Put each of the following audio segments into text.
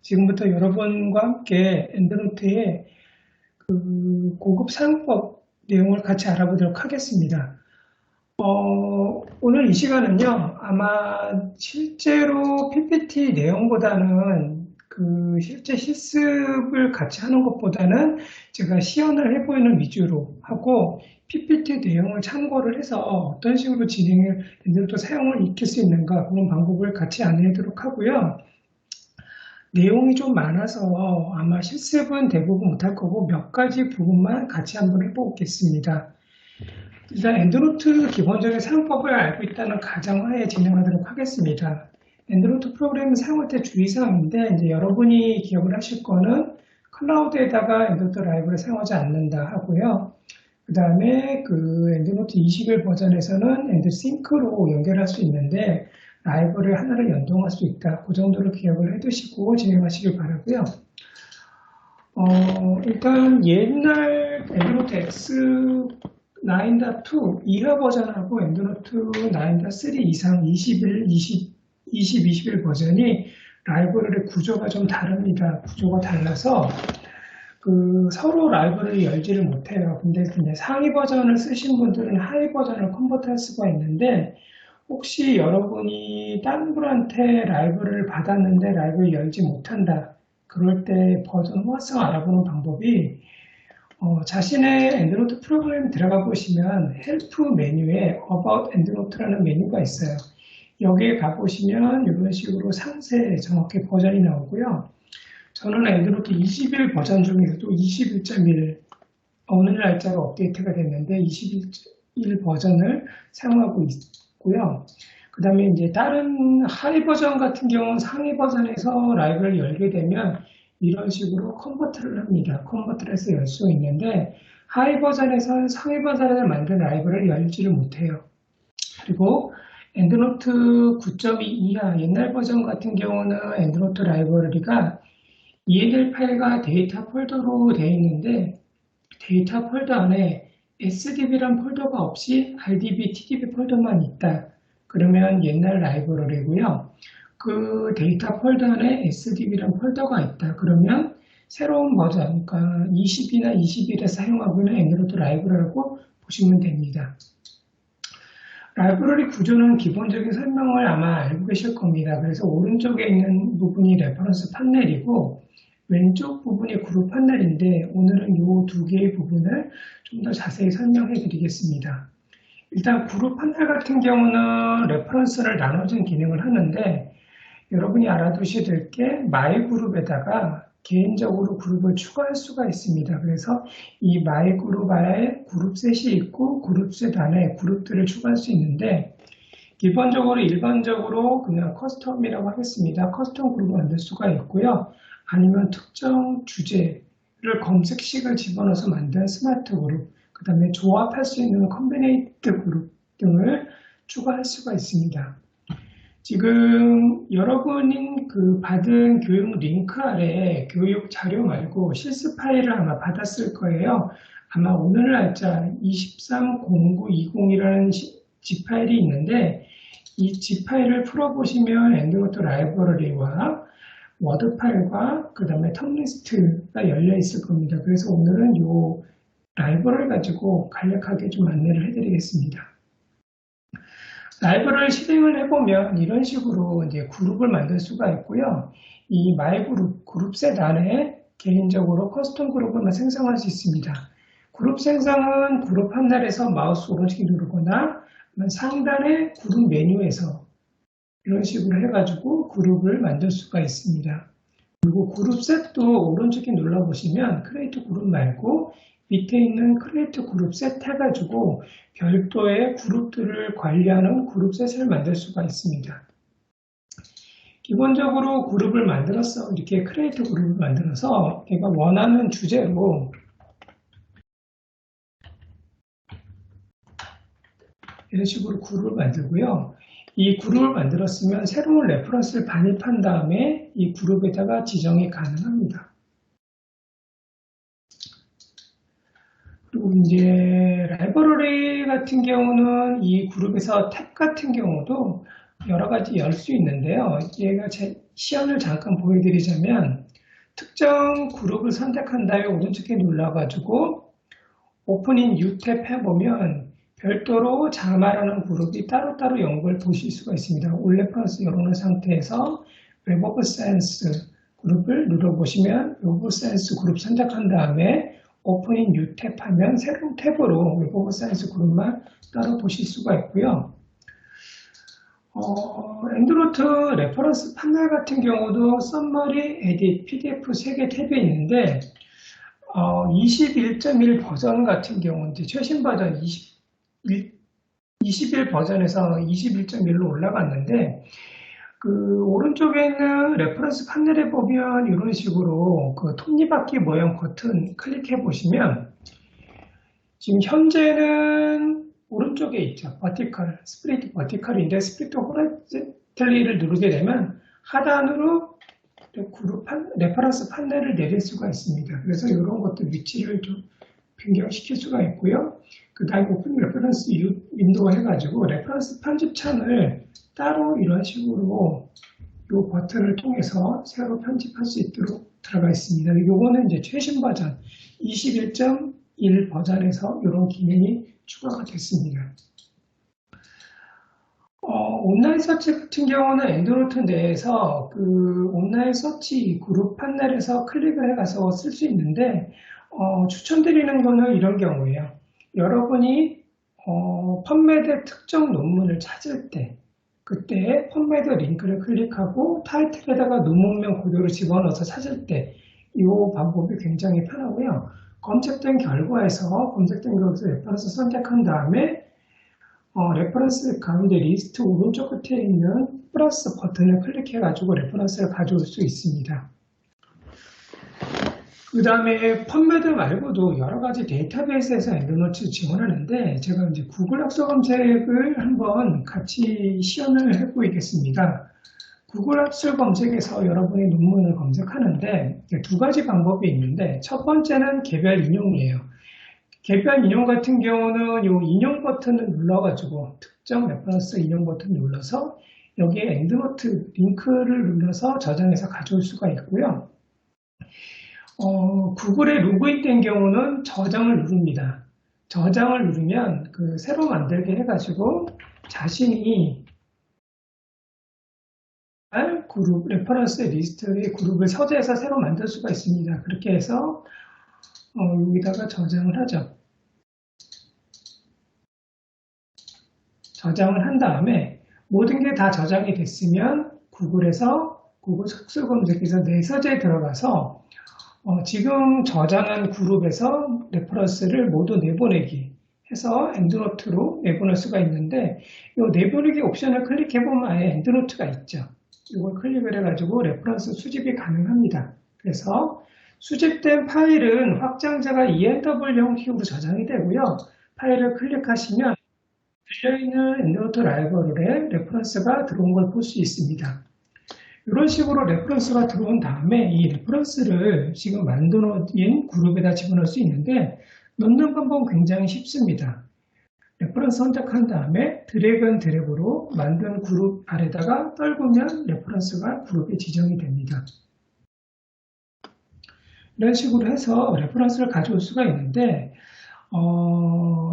지금부터 여러분과 함께 엔드노트의 고급 사용법 내용을 같이 알아보도록 하겠습니다. 오늘 이 시간은요, 아마 실제로 PPT 내용보다는 실제 실습을 같이 하는 것보다는 제가 시연을 해보이는 위주로 하고 PPT 내용을 참고를 해서 어떤 식으로 진행을 엔드노트 사용을 익힐 수 있는가 그런 방법을 같이 안내하도록 하고요. 내용이 좀 많아서 아마 실습은 대부분 못할 거고 몇 가지 부분만 같이 한번 해보겠습니다. 일단 엔드노트 기본적인 사용법을 알고 있다는 가정하에 진행하도록 하겠습니다. 엔드노트 프로그램 사용할 때 주의사항인데 이제 여러분이 기억을 하실 거는 클라우드에다가 엔드노트 라이브를 사용하지 않는다 하고요. 그 다음에 엔드노트 21 버전에서는 엔드싱크로 연결할 수 있는데 라이브를 하나를 연동할 수 있다. 그 정도로 기억을 해두시고 진행하시길 바라고요. 일단 옛날 엔드노트 X 9.2 이하 버전하고 엔드노트 9.3 이상 21, 21 버전이 라이브러리 구조가 좀 다릅니다. 구조가 달라서 서로 라이브러리 열지를 못해요. 근데 상위 버전을 쓰신 분들은 하위 버전을 컨버트할 수가 있는데 혹시 여러분이 다른 분한테 라이브를 받았는데 라이브를 열지 못한다. 그럴 때 버전 호환성 알아보는 방법이 자신의 엔드노트 프로그램 들어가 보시면 헬프 메뉴에 About EndNote라는 메뉴가 있어요. 여기에 가보시면 이런 식으로 상세 정확히 버전이 나오고요. 저는 엔드노트 21 버전 중에서도 21.1 오늘 날짜가 업데이트가 됐는데 21 버전을 사용하고 있고요. 그 다음에 이제 다른 하위 버전 같은 경우는 상위 버전에서 라이브를 열게 되면 이런 식으로 컨버트를 합니다. 컨버트를 해서 열 수 있는데 하위 버전에서는 상위 버전을 만든 라이브를 열지를 못해요. 그리고 엔드노트 9.2 이하 옛날 버전 같은 경우는 엔드노트 라이브러리가 ELL 파일과 데이터 폴더로 되어 있는데 데이터 폴더 안에 SDB란 폴더가 없이 RDB, TDB 폴더만 있다. 그러면 옛날 라이브러리고요. 그 데이터 폴더 안에 SDB란 폴더가 있다. 그러면 새로운 버전, 그러니까 20이나 21에 사용하고 있는 엔드노트 라이브러리라고 보시면 됩니다. 라이브러리 구조는 기본적인 설명을 아마 알고 계실 겁니다. 그래서 오른쪽에 있는 부분이 레퍼런스 판넬이고 왼쪽 부분이 그룹 판넬인데 오늘은 이 두 개의 부분을 좀 더 자세히 설명해 드리겠습니다. 일단 그룹 판넬 같은 경우는 레퍼런스를 나눠준 기능을 하는데 여러분이 알아두셔야 될 게 마이 그룹에다가 개인적으로 그룹을 추가할 수가 있습니다. 그래서 이 마이 그룹 안에 그룹셋이 있고 그룹셋 안에 그룹들을 추가할 수 있는데 기본적으로 일반적으로 그냥 커스텀이라고 하겠습니다. 커스텀 그룹을 만들 수가 있고요. 아니면 특정 주제를 검색식을 집어넣어서 만든 스마트 그룹, 그 다음에 조합할 수 있는 컨비네이트 그룹 등을 추가할 수가 있습니다. 지금 여러분이 받은 교육 링크 아래 교육 자료 말고 실습 파일을 아마 받았을 거예요. 아마 오늘 날짜 230920이라는 zip 파일이 있는데 이 zip 파일을 풀어보시면 엔드노트 라이브러리와 워드 파일과 그 다음에 텀리스트가 열려 있을 겁니다. 그래서 오늘은 이 라이브러리를 가지고 간략하게 좀 안내를 해드리겠습니다. 라이브러리를 실행을 해보면 이런 식으로 이제 그룹을 만들 수가 있고요. 이 마이 그룹, 그룹셋 안에 개인적으로 커스텀 그룹을 생성할 수 있습니다. 그룹 생성은 그룹 판넬에서 마우스 오른쪽 누르거나 상단의 그룹 메뉴에서 이런 식으로 해가지고 그룹을 만들 수가 있습니다. 그리고 그룹셋도 오른쪽에 눌러보시면 크리에이트 그룹 말고 밑에 있는 크리에이트 그룹셋 해가지고 별도의 그룹들을 관리하는 그룹셋을 만들 수가 있습니다. 기본적으로 그룹을 만들어서 이렇게 크리에이트 그룹을 만들어서 내가 원하는 주제로 이런 식으로 그룹을 만들고요. 이 그룹을 만들었으면 새로운 레퍼런스를 반입한 다음에 이 그룹에다가 지정이 가능합니다. 그리고 이제 라이브러리 같은 경우는 이 그룹에서 탭 같은 경우도 여러 가지 열 수 있는데요. 얘가 시연을 잠깐 보여드리자면 특정 그룹을 선택한 다음에 오른쪽에 눌러가지고 오프닝 뉴 탭 해보면 별도로 자말하는 그룹이 따로따로 연구를 보실 수가 있습니다. 올 레퍼런스 열어놓은 상태에서 웹 오브 사이언스 그룹을 눌러보시면 웹 오브 사이언스 그룹 선택한 다음에 오프닝 뉴 탭 하면 새로운 탭으로 웹 오브 사이언스 그룹만 따로 보실 수가 있고요. 엔드노트 레퍼런스 판넬 같은 경우도 썸머리, 에딧, PDF 3개 탭이 있는데 21.1 버전 같은 경우는 최신 버전 21 버전에서 21.1로 올라갔는데 그 오른쪽에 있는 레퍼런스 판넬에 보면 이런 식으로 그 톱니바퀴 모양 버튼 클릭해 보시면 지금 현재는 오른쪽에 있죠. 버티컬, 스플리트 버티컬인데 스플리트 호라이즌탈리를 누르게 되면 하단으로 레퍼런스 판넬을 내릴 수가 있습니다. 그래서 이런 것도 위치를 좀 변경시킬 수가 있고요. 그 다음에 오픈 레퍼런스 윈도우 해가지고 레퍼런스 편집창을 따로 이런 식으로 이 버튼을 통해서 새로 편집할 수 있도록 들어가 있습니다. 이거는 이제 최신 버전 21.1 버전에서 이런 기능이 추가가 됐습니다. 온라인 서치 같은 경우는 엔드노트 내에서 그 온라인 서치 그룹 판넬에서 클릭을 해가서 쓸 수 있는데 추천드리는 거는 이런 경우예요. 여러분이 펀메드 특정 논문을 찾을 때 그때 펀메드 링크를 클릭하고 타이틀에다가 논문명 그대로 집어넣어서 찾을 때 이 방법이 굉장히 편하고요. 검색된 결과에서 레퍼런스 선택한 다음에 레퍼런스 가운데 리스트 오른쪽 끝에 있는 플러스 버튼을 클릭해가지고 레퍼런스를 가져올 수 있습니다. 그 다음에 펀메드 말고도 여러 가지 데이터베이스에서 엔드노트 지원하는데 제가 이제 구글 학술 검색을 한번 같이 시연을 해보겠습니다. 구글 학술 검색에서 여러분의 논문을 검색하는데 두 가지 방법이 있는데 첫 번째는 개별 인용이에요. 개별 인용 같은 경우는 이 인용 버튼을 눌러가지고 특정 레퍼런스 인용 버튼을 눌러서 여기에 엔드노트 링크를 눌러서 저장해서 가져올 수가 있고요. 구글에 로그인된 경우는 저장을 누릅니다. 저장을 누르면 그 새로 만들게 해가지고 자신이 그룹 레퍼런스 리스트의 그룹을 서재해서 새로 만들 수가 있습니다. 그렇게 해서 여기다가 저장을 하죠. 저장을 한 다음에 모든 게 다 저장이 됐으면 구글에서 구글 학술 검색에서 내 서재에 들어가서 지금 저장한 그룹에서 레퍼런스를 모두 내보내기 해서 엔드노트로 내보낼 수가 있는데 이 내보내기 옵션을 클릭해보면 아예 엔드노트가 있죠. 이걸 클릭을 해가지고 레퍼런스 수집이 가능합니다. 그래서 수집된 파일은 확장자가 ENW 형식으로 저장이 되고요. 파일을 클릭하시면 들려있는 엔드노트 라이브러리에 레퍼런스가 들어온 걸 볼 수 있습니다. 이런 식으로 레퍼런스가 들어온 다음에 이 레퍼런스를 지금 만들어진 그룹에다 집어넣을 수 있는데 넣는 방법은 굉장히 쉽습니다. 레퍼런스 선택한 다음에 드래그 앤 드래그로 만든 그룹 아래다가 떨구면 레퍼런스가 그룹에 지정이 됩니다. 이런 식으로 해서 레퍼런스를 가져올 수가 있는데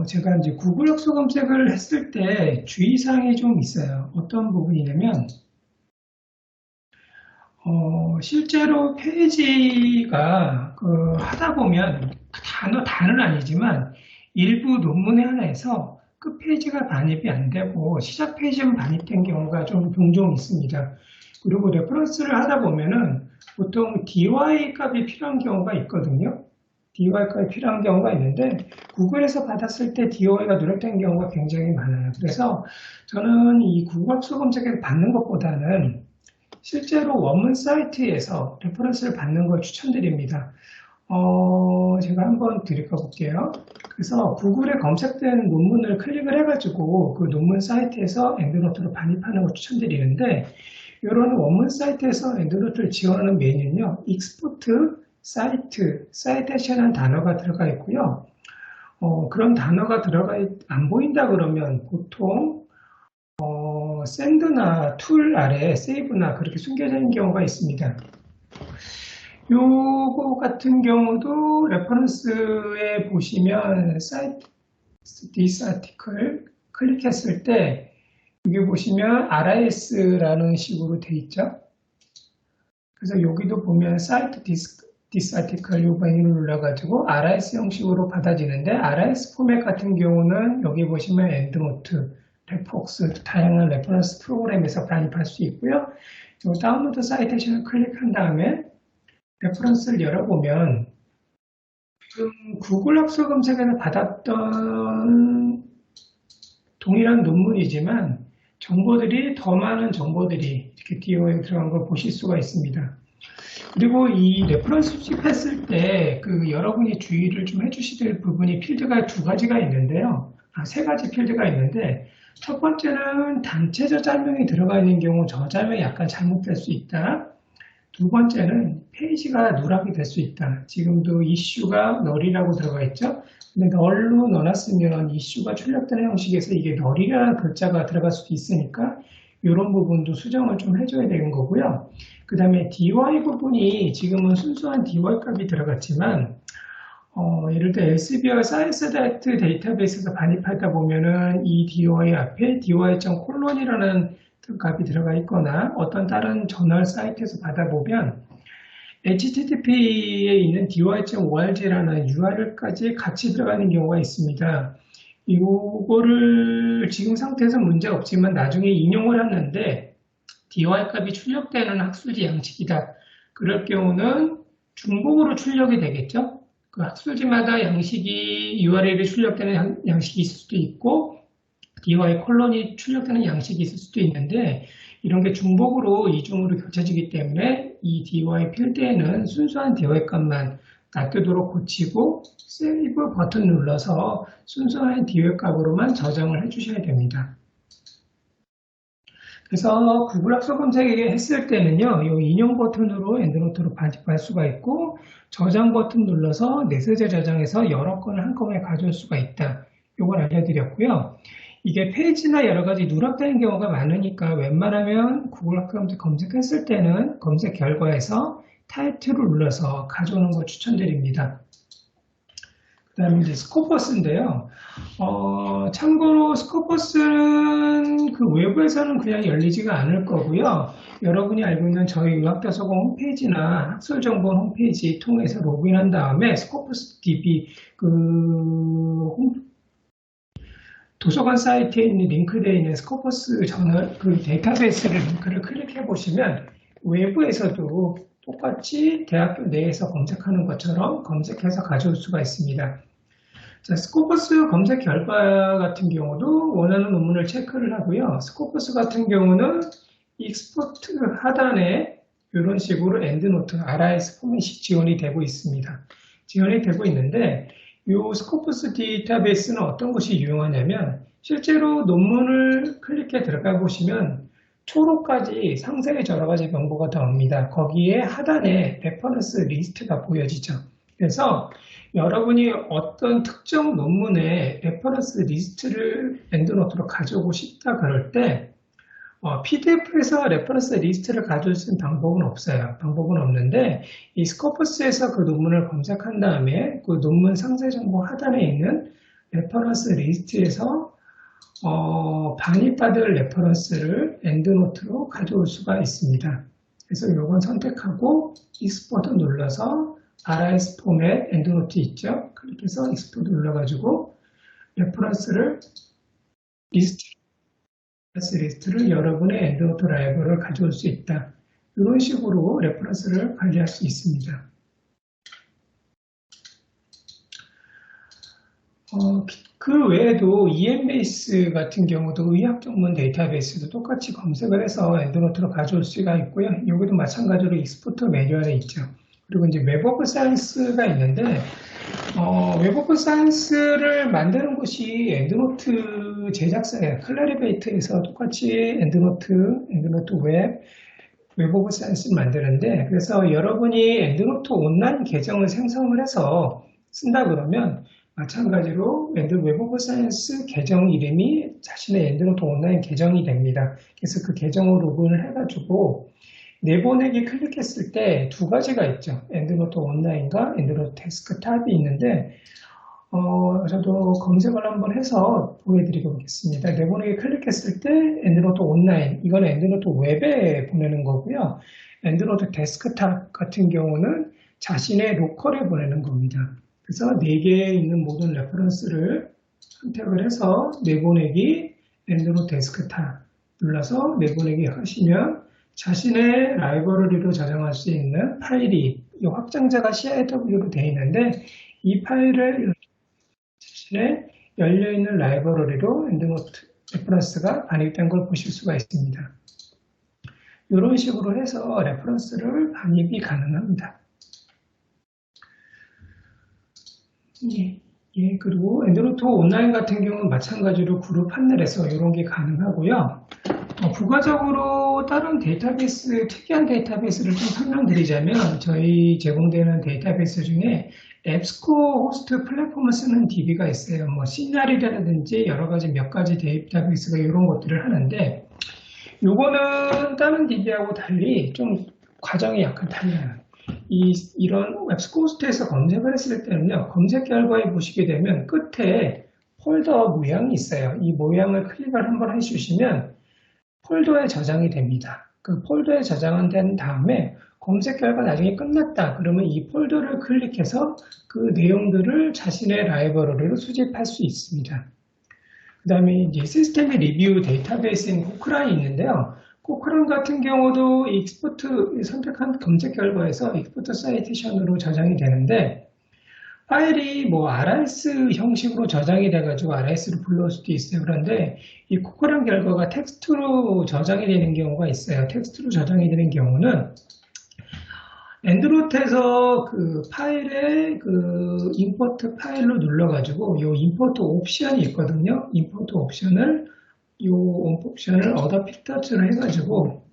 제가 이제 구글 학술 검색을 했을 때 주의사항이 좀 있어요. 어떤 부분이냐면 실제로 페이지가 하다 보면 다는 아니지만 일부 논문의 하나에서 끝 페이지가 반입이 안 되고 시작 페이지만 반입된 경우가 좀 종종 있습니다. 그리고 레퍼런스를 하다 보면은 보통 DOI 값이 필요한 경우가 있거든요. DOI 값이 필요한 경우가 있는데 구글에서 받았을 때 DOI가 누락된 경우가 굉장히 많아요. 그래서 저는 이 구글 학술 검색을 받는 것보다는 실제로 원문 사이트에서 레퍼런스를 받는 걸 추천드립니다. 제가 한번 드릴까 볼게요. 그래서 구글에 검색된 논문을 클릭을 해가지고 그 논문 사이트에서 엔드노트로 반입하는 걸 추천드리는데 이런 원문 사이트에서 엔드노트를 지원하는 메뉴는요. 익스포트 사이트, 사이테이션이라는 단어가 들어가 있고요. 그런 단어가 안 보인다 그러면 보통 샌드나 툴 아래 세이브나 그렇게 숨겨져 있는 경우가 있습니다. 요거 같은 경우도 레퍼런스에 보시면 사이트 this article 클릭했을 때 여기 보시면 RIS라는 식으로 돼 있죠. 그래서 여기도 보면 사이트 this article 요 메뉴를 눌러가지고 RIS 형식으로 받아지는데 RIS 포맷 같은 경우는 여기 보시면 엔드노트, 레폭스 다양한 레퍼런스 프로그램에서 반입할 수 있고요. 요 다운로드 사이테이션을 클릭한 다음에 레퍼런스를 열어보면 지금 구글 학술 검색에서 받았던 동일한 논문이지만 정보들이 더 많은 정보들이 이렇게 DO에 들어간 걸 보실 수가 있습니다. 그리고 이 레퍼런스 수집했을 때 여러분이 주의를 좀 해주셔야 될 부분이 필드가 세 가지 필드가 있는데 첫 번째는 단체 저자명이 들어가 있는 경우 저자명이 약간 잘못될 수 있다. 두 번째는 페이지가 누락이 될 수 있다. 지금도 이슈가 널이라고 들어가 있죠. 근데 널로 넣어놨으면 이슈가 출력되는 형식에서 이게 널이라는 글자가 들어갈 수도 있으니까 이런 부분도 수정을 좀 해줘야 되는 거고요. 그 다음에 DY 부분이 지금은 순수한 DY 값이 들어갔지만 예를 들어 엘세비어 사이언스 다이렉트 데이터베이스에서 반입하다 보면은 이 DY 앞에 dy.콜론이라는 값이 들어가 있거나 어떤 다른 저널 사이트에서 받아보면 HTTP에 있는 dy.org라는 URL까지 같이 들어가는 경우가 있습니다. 이거를 지금 상태에서 문제 없지만 나중에 인용을 하는데 DY 값이 출력되는 학술지 양식이다. 그럴 경우는 중복으로 출력이 되겠죠. 그 학술지마다 양식이 URL이 출력되는 양식이 있을 수도 있고 DY 콜론이 출력되는 양식이 있을 수도 있는데 이런 게 중복으로 이중으로 겹쳐지기 때문에 이 DY 필드에는 순수한 DY 값만 놔두도록 고치고 세이브 버튼 눌러서 순수한 DY 값으로만 저장을 해주셔야 됩니다. 그래서 구글 학술 검색에 했을 때는요, 이 인용 버튼으로 엔드노트로 반입할 수가 있고 저장 버튼 눌러서 내세제 저장해서 여러 건을 한꺼번에 가져올 수가 있다. 이걸 알려드렸고요. 이게 페이지나 여러 가지 누락되는 경우가 많으니까 웬만하면 구글 학술 검색했을 때는 검색 결과에서 타이틀을 눌러서 가져오는 걸 추천드립니다. 그 다음에 이제 스코퍼스인데요. 참고로 스코퍼스는 그 외부에서는 그냥 열리지가 않을 거고요. 여러분이 알고 있는 저희 의학도서관 홈페이지나 학술정보 홈페이지 통해서 로그인한 다음에 스코퍼스 DB 도서관 사이트에 있는 링크되어 있는 스코퍼스 저널 데이터베이스를 링크를 클릭해 보시면 외부에서도 똑같이 대학교 내에서 검색하는 것처럼 검색해서 가져올 수가 있습니다. 자, 스코퍼스 검색 결과 같은 경우도 원하는 논문을 체크를 하고요. 스코퍼스 같은 경우는 익스포트 하단에 이런 식으로 엔드노트, RIS 포맷이 지원이 되고 있습니다. 지원이 되고 있는데 이 스코퍼스 데이터베이스는 어떤 것이 유용하냐면 실제로 논문을 클릭해 들어가 보시면 초록까지 상세히 여러 가지 정보가 나옵니다. 거기에 하단에 레퍼런스 리스트가 보여지죠. 그래서 여러분이 어떤 특정 논문의 레퍼런스 리스트를 엔드노트로 가져오고 싶다 그럴 때 PDF에서 레퍼런스 리스트를 가져올 수 있는 방법은 없어요. 방법은 없는데 이 스코퍼스에서 그 논문을 검색한 다음에 그 논문 상세 정보 하단에 있는 레퍼런스 리스트에서 반입받을 레퍼런스를 엔드노트로 가져올 수가 있습니다. 그래서 이건 선택하고 익스포트 눌러서 RIS 포맷 엔드노트 있죠? 클릭해서 익스포트 눌러가지고 레퍼런스를 리스트를 여러분의 엔드노트 라이브러리를 가져올 수 있다. 이런 식으로 레퍼런스를 관리할 수 있습니다. 그 외에도 EMBase 같은 경우도 의학 전문 데이터베이스도 똑같이 검색을 해서 엔드노트로 가져올 수가 있고요. 여기도 마찬가지로 익스포트 매뉴얼에 있죠. 그리고 이제 웹 오브 사이언스가 있는데 웹 오브 사이언스를 만드는 곳이 엔드노트 제작사예요. 클래리베이트에서 똑같이 엔드노트 웹 오브 사이언스를 만드는데 그래서 여러분이 엔드노트 온라인 계정을 생성을 해서 쓴다 그러면 마찬가지로 웹 오브 사이언스 계정 이름이 자신의 엔드노트 온라인 계정이 됩니다. 그래서 그 계정으로 로그인을 해가지고 내보내기 클릭했을 때 두 가지가 있죠. 엔드노트 온라인과 엔드노트 데스크탑이 있는데 저도 검색을 한번 해서 보여드리고 오겠습니다. 내보내기 클릭했을 때 엔드노트 온라인, 이거는 엔드노트 웹에 보내는 거고요. 엔드노트 데스크탑 같은 경우는 자신의 로컬에 보내는 겁니다. 그래서 4개에 있는 모든 레퍼런스를 선택을 해서 내보내기, 엔드노트 데스크탑 눌러서 내보내기 하시면 자신의 라이브러리로 저장할 수 있는 파일이, 이 확장자가 CIW로 되어 있는데 이 파일을 자신의 열려있는 라이브러리로 엔드노트 레퍼런스가 반입된 걸 보실 수가 있습니다. 이런 식으로 해서 레퍼런스를 반입이 가능합니다. 그리고 엔드노트 온라인 같은 경우는 마찬가지로 그룹 판넬에서 이런 게 가능하고요. 부가적으로 다른 데이터베이스, 특이한 데이터베이스를 좀 설명드리자면 저희 제공되는 데이터베이스 중에 앱스코 호스트 플랫폼을 쓰는 DB가 있어요. 뭐 시나리오라든지 여러 가지 몇 가지 데이터베이스가 이런 것들을 하는데 요거는 다른 DB하고 달리 좀 과정이 약간 달라요. 이런 앱스코 호스트에서 검색을 했을 때는요, 검색 결과에 보시게 되면 끝에 폴더 모양이 있어요. 이 모양을 클릭을 한번 해주시면 폴더에 저장이 됩니다. 그 폴더에 저장된 다음에 검색 결과 나중에 끝났다. 그러면 이 폴더를 클릭해서 그 내용들을 자신의 라이브러리로 수집할 수 있습니다. 그 다음에 이제 시스템의 리뷰 데이터베이스인 코크란이 있는데요. 코크란 같은 경우도 익스포트 선택한 검색 결과에서 익스포트 사이테이션으로 저장이 되는데 파일이 뭐 RIS 형식으로 저장이 돼가지고 RIS로 불러올 수도 있어요. 그런데 이 코크란 결과가 텍스트로 저장이 되는 경우가 있어요. 텍스트로 저장이 되는 경우는 엔드노트에서 그 파일에 그 임포트 파일로 눌러가지고 이 임포트 옵션이 있거든요. 임포트 옵션을 얻어 필터를 해가지고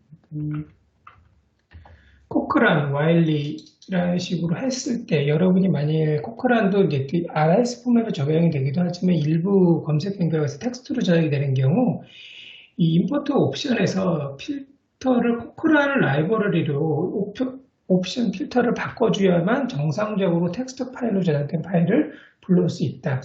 코크란, 와일리라는 식으로 했을 때 여러분이 만일 코크란도 이제 RIS 포맷으로 적용이 되기도 하지만 일부 검색 변경에서 텍스트로 저장이 되는 경우 이 임포트 옵션에서 필터를 코크란 라이브러리로 옵션 필터를 바꿔줘야만 정상적으로 텍스트 파일로 저장된 파일을 불러올 수 있다.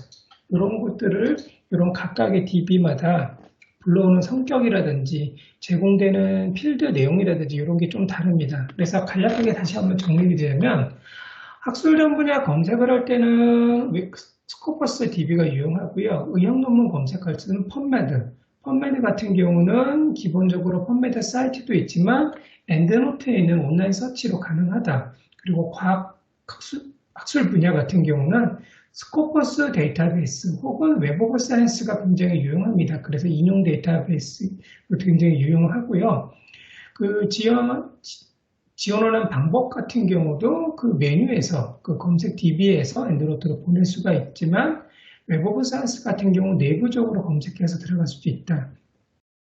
이런 것들을 이런 각각의 DB마다 불러오는 성격이라든지 제공되는 필드 내용이라든지 이런 게 좀 다릅니다. 그래서 간략하게 다시 한번 정리드리자면 학술전 분야 검색을 할 때는 스코퍼스 DB가 유용하고요. 의학 논문 검색할 때는 펀메드. 펀메드 같은 경우는 기본적으로 펀메드 사이트도 있지만 엔드노트에 있는 온라인 서치로 가능하다. 그리고 과학 학술 분야 같은 경우는 스코퍼스 데이터베이스 혹은 웹 오브 사이언스가 굉장히 유용합니다. 그래서 인용 데이터베이스도 굉장히 유용하고요. 그 지원하는 방법 같은 경우도 그 메뉴에서 그 검색 DB에서 엔드노트로 보낼 수가 있지만 웹 오브 사이언스 같은 경우 내부적으로 검색해서 들어갈 수도 있다.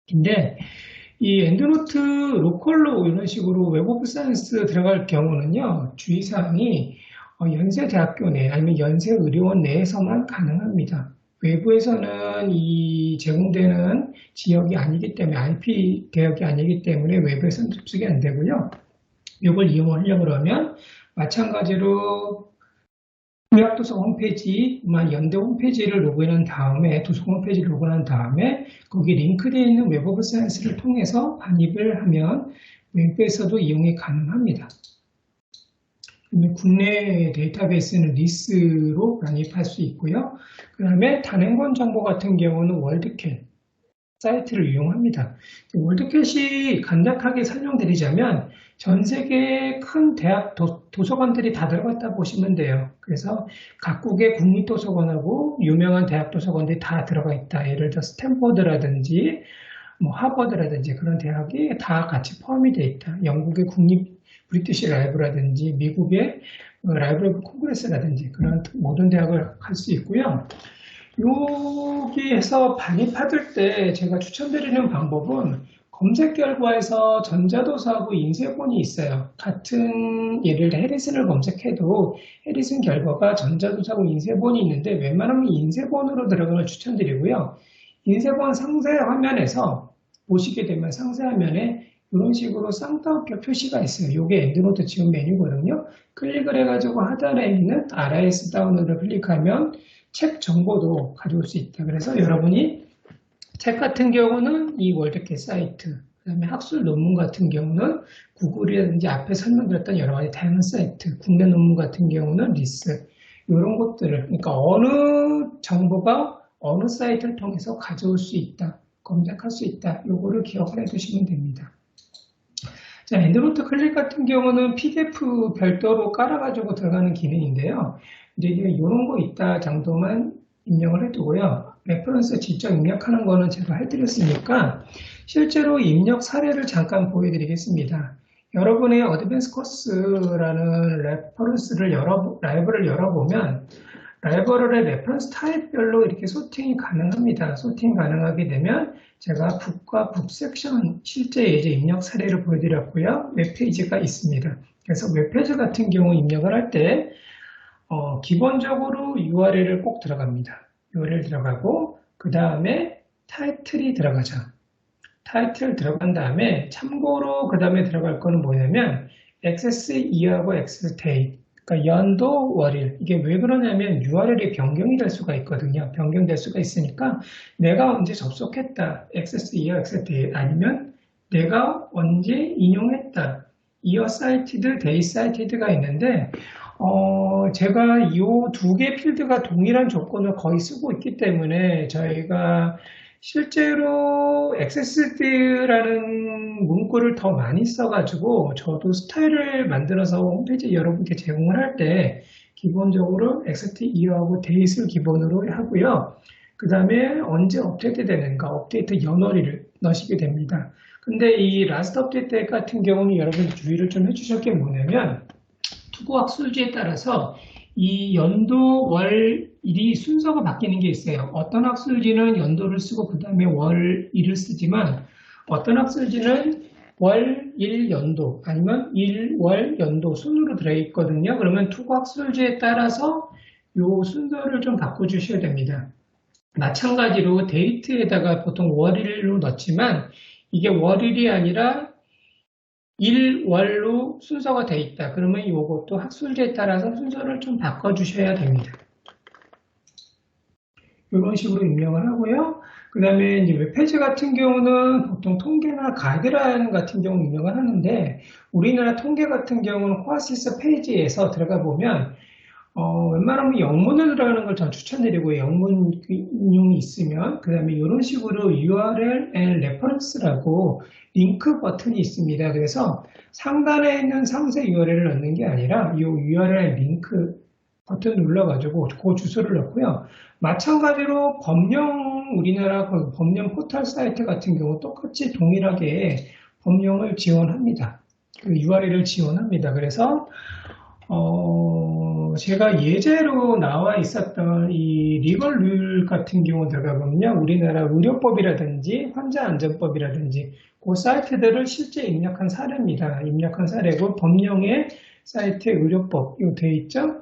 근데 이 엔드노트 로컬로 이런 식으로 웹 오브 사이언스 들어갈 경우는요, 주의사항이 연세대학교 내 아니면 연세의료원 내에서만 가능합니다. 외부에서는 이 제공되는 지역이 아니기 때문에 IP 대역이 아니기 때문에 외부에서는 접속이 안 되고요. 이걸 이용하려고 그러면 마찬가지로 의학도서 홈페이지만 연대 홈페이지를 로그인한 다음에 도서 홈페이지를 로그인한 다음에 거기 링크되어 있는 웹 오브 사이언스를 통해서 반입을 하면 외부에서도 이용이 가능합니다. 국내 데이터베이스는 리스로 반입할 수 있고요. 그 다음에 단행본 정보 같은 경우는 월드캣 사이트를 이용합니다. 월드캣이 간략하게 설명드리자면 전 세계 큰 대학 도서관들이 다 들어갔다 보시면 돼요. 그래서 각국의 국립도서관하고 유명한 대학 도서관들이 다 들어가 있다. 예를 들어 스탠퍼드라든지 뭐 하버드라든지 그런 대학이 다 같이 포함이 되어 있다. 영국의 국립 브리티시 라이브라든지 미국의 라이브러리 콩그레스라든지 그런 모든 대학을 갈 수 있고요. 여기에서 반입받을 때 제가 추천드리는 방법은 검색 결과에서 전자도서하고 인쇄본이 있어요. 같은 예를 들어 해리슨을 검색해도 해리슨 결과가 전자도서하고 인쇄본이 있는데 웬만하면 인쇄본으로 들어가는 걸 추천드리고요. 인쇄본 상세 화면에서 보시게 되면 상세 화면에 이런 식으로 쌍따옴표 표시가 있어요. 이게 엔드노트 지원 메뉴거든요. 클릭을 해가지고 하단에 있는 RIS 다운로드를 클릭하면 책 정보도 가져올 수 있다. 그래서 여러분이 책 같은 경우는 이 월드캣 사이트, 그 다음에 학술 논문 같은 경우는 구글이라든지 앞에 설명드렸던 여러 가지 다양한 사이트, 국내 논문 같은 경우는 리스, 이런 것들을, 그러니까 어느 정보가 어느 사이트를 통해서 가져올 수 있다, 검색할 수 있다, 요거를 기억을 해두시면 됩니다. 자, 엔드노트 클릭 같은 경우는 PDF 별도로 깔아가지고 들어가는 기능인데요. 이제 이런 거 있다 정도만 입력을 해두고요. 레퍼런스 직접 입력하는 거는 제가 해드렸으니까 실제로 입력 사례를 잠깐 보여드리겠습니다. 여러분의 어드밴스 코스라는 레퍼런스를 라이브러리를 열어보면 라이브러리의 레퍼런스 타입별로 이렇게 소팅이 가능합니다. 소팅 가능하게 되면 제가 북과 북 섹션 실제 예제 입력 사례를 보여드렸고요. 웹페이지가 있습니다. 그래서 웹페이지 같은 경우 입력을 할 때 기본적으로 URL을 꼭 들어갑니다. URL 들어가고 그 다음에 타이틀이 들어가죠. 타이틀 들어간 다음에 참고로 그 다음에 들어갈 거는 뭐냐면 액세스 이하고 액세스 데이트, 그러니까 연도, 월일. 이게 왜 그러냐면 URL이 변경이 될 수가 있거든요. 변경될 수가 있으니까 내가 언제 접속했다, 액세스 이하, 액세스 데이트, 아니면 내가 언제 인용했다, 이어 사이티드, 데이 사이티드가 있는데 제가 이 두 개 필드가 동일한 조건을 거의 쓰고 있기 때문에 저희가 실제로 액세스드라는 문구를 더 많이 써가지고 저도 스타일을 만들어서 홈페이지 여러분께 제공을 할 때 기본적으로 액세스드 이어하고 데이트를 기본으로 하고요. 그 다음에 언제 업데이트 되는가, 업데이트 연월일을 넣으시게 됩니다. 근데 이 라스트 업데이트 같은 경우는 여러분 주의를 좀 해주실 게 뭐냐면 투구 학술지에 따라서 이 연도, 월, 일이 순서가 바뀌는 게 있어요. 어떤 학술지는 연도를 쓰고 그 다음에 월, 일을 쓰지만 어떤 학술지는 월, 일, 연도 아니면 일, 월, 연도 순으로 들어있거든요. 그러면 투구 학술지에 따라서 이 순서를 좀 바꿔주셔야 됩니다. 마찬가지로 데이트에다가 보통 월일로 넣지만 이게 월일이 아니라 일월로 순서가 돼 있다. 그러면 이것도 학술지에 따라서 순서를 좀 바꿔주셔야 됩니다. 이런 식으로 입력을 하고요. 그 다음에 이제 웹페이지 같은 경우는 보통 통계나 가이드라인 같은 경우 입력을 하는데 우리나라 통계 같은 경우는 코아시스 페이지에서 들어가 보면 웬만하면 영문을 들어가는 걸 전 추천드리고 영문 인용이 있으면 그 다음에 이런 식으로 URL and Reference라고 링크 버튼이 있습니다. 그래서 상단에 있는 상세 URL을 넣는 게 아니라 이 URL 링크 버튼 눌러가지고 그 주소를 넣고요. 마찬가지로 우리나라 법령 포털 사이트 같은 경우 똑같이 동일하게 법령을 지원합니다. 그 URL을 지원합니다. 그래서 제가 예제로 나와 있었던 이 리걸 룰 같은 경우 들어가보면요. 우리나라 의료법이라든지 환자안전법이라든지 그 사이트들을 실제 입력한 사례입니다. 입력한 사례고 법령의 사이트에 의료법 이거 되어 있죠.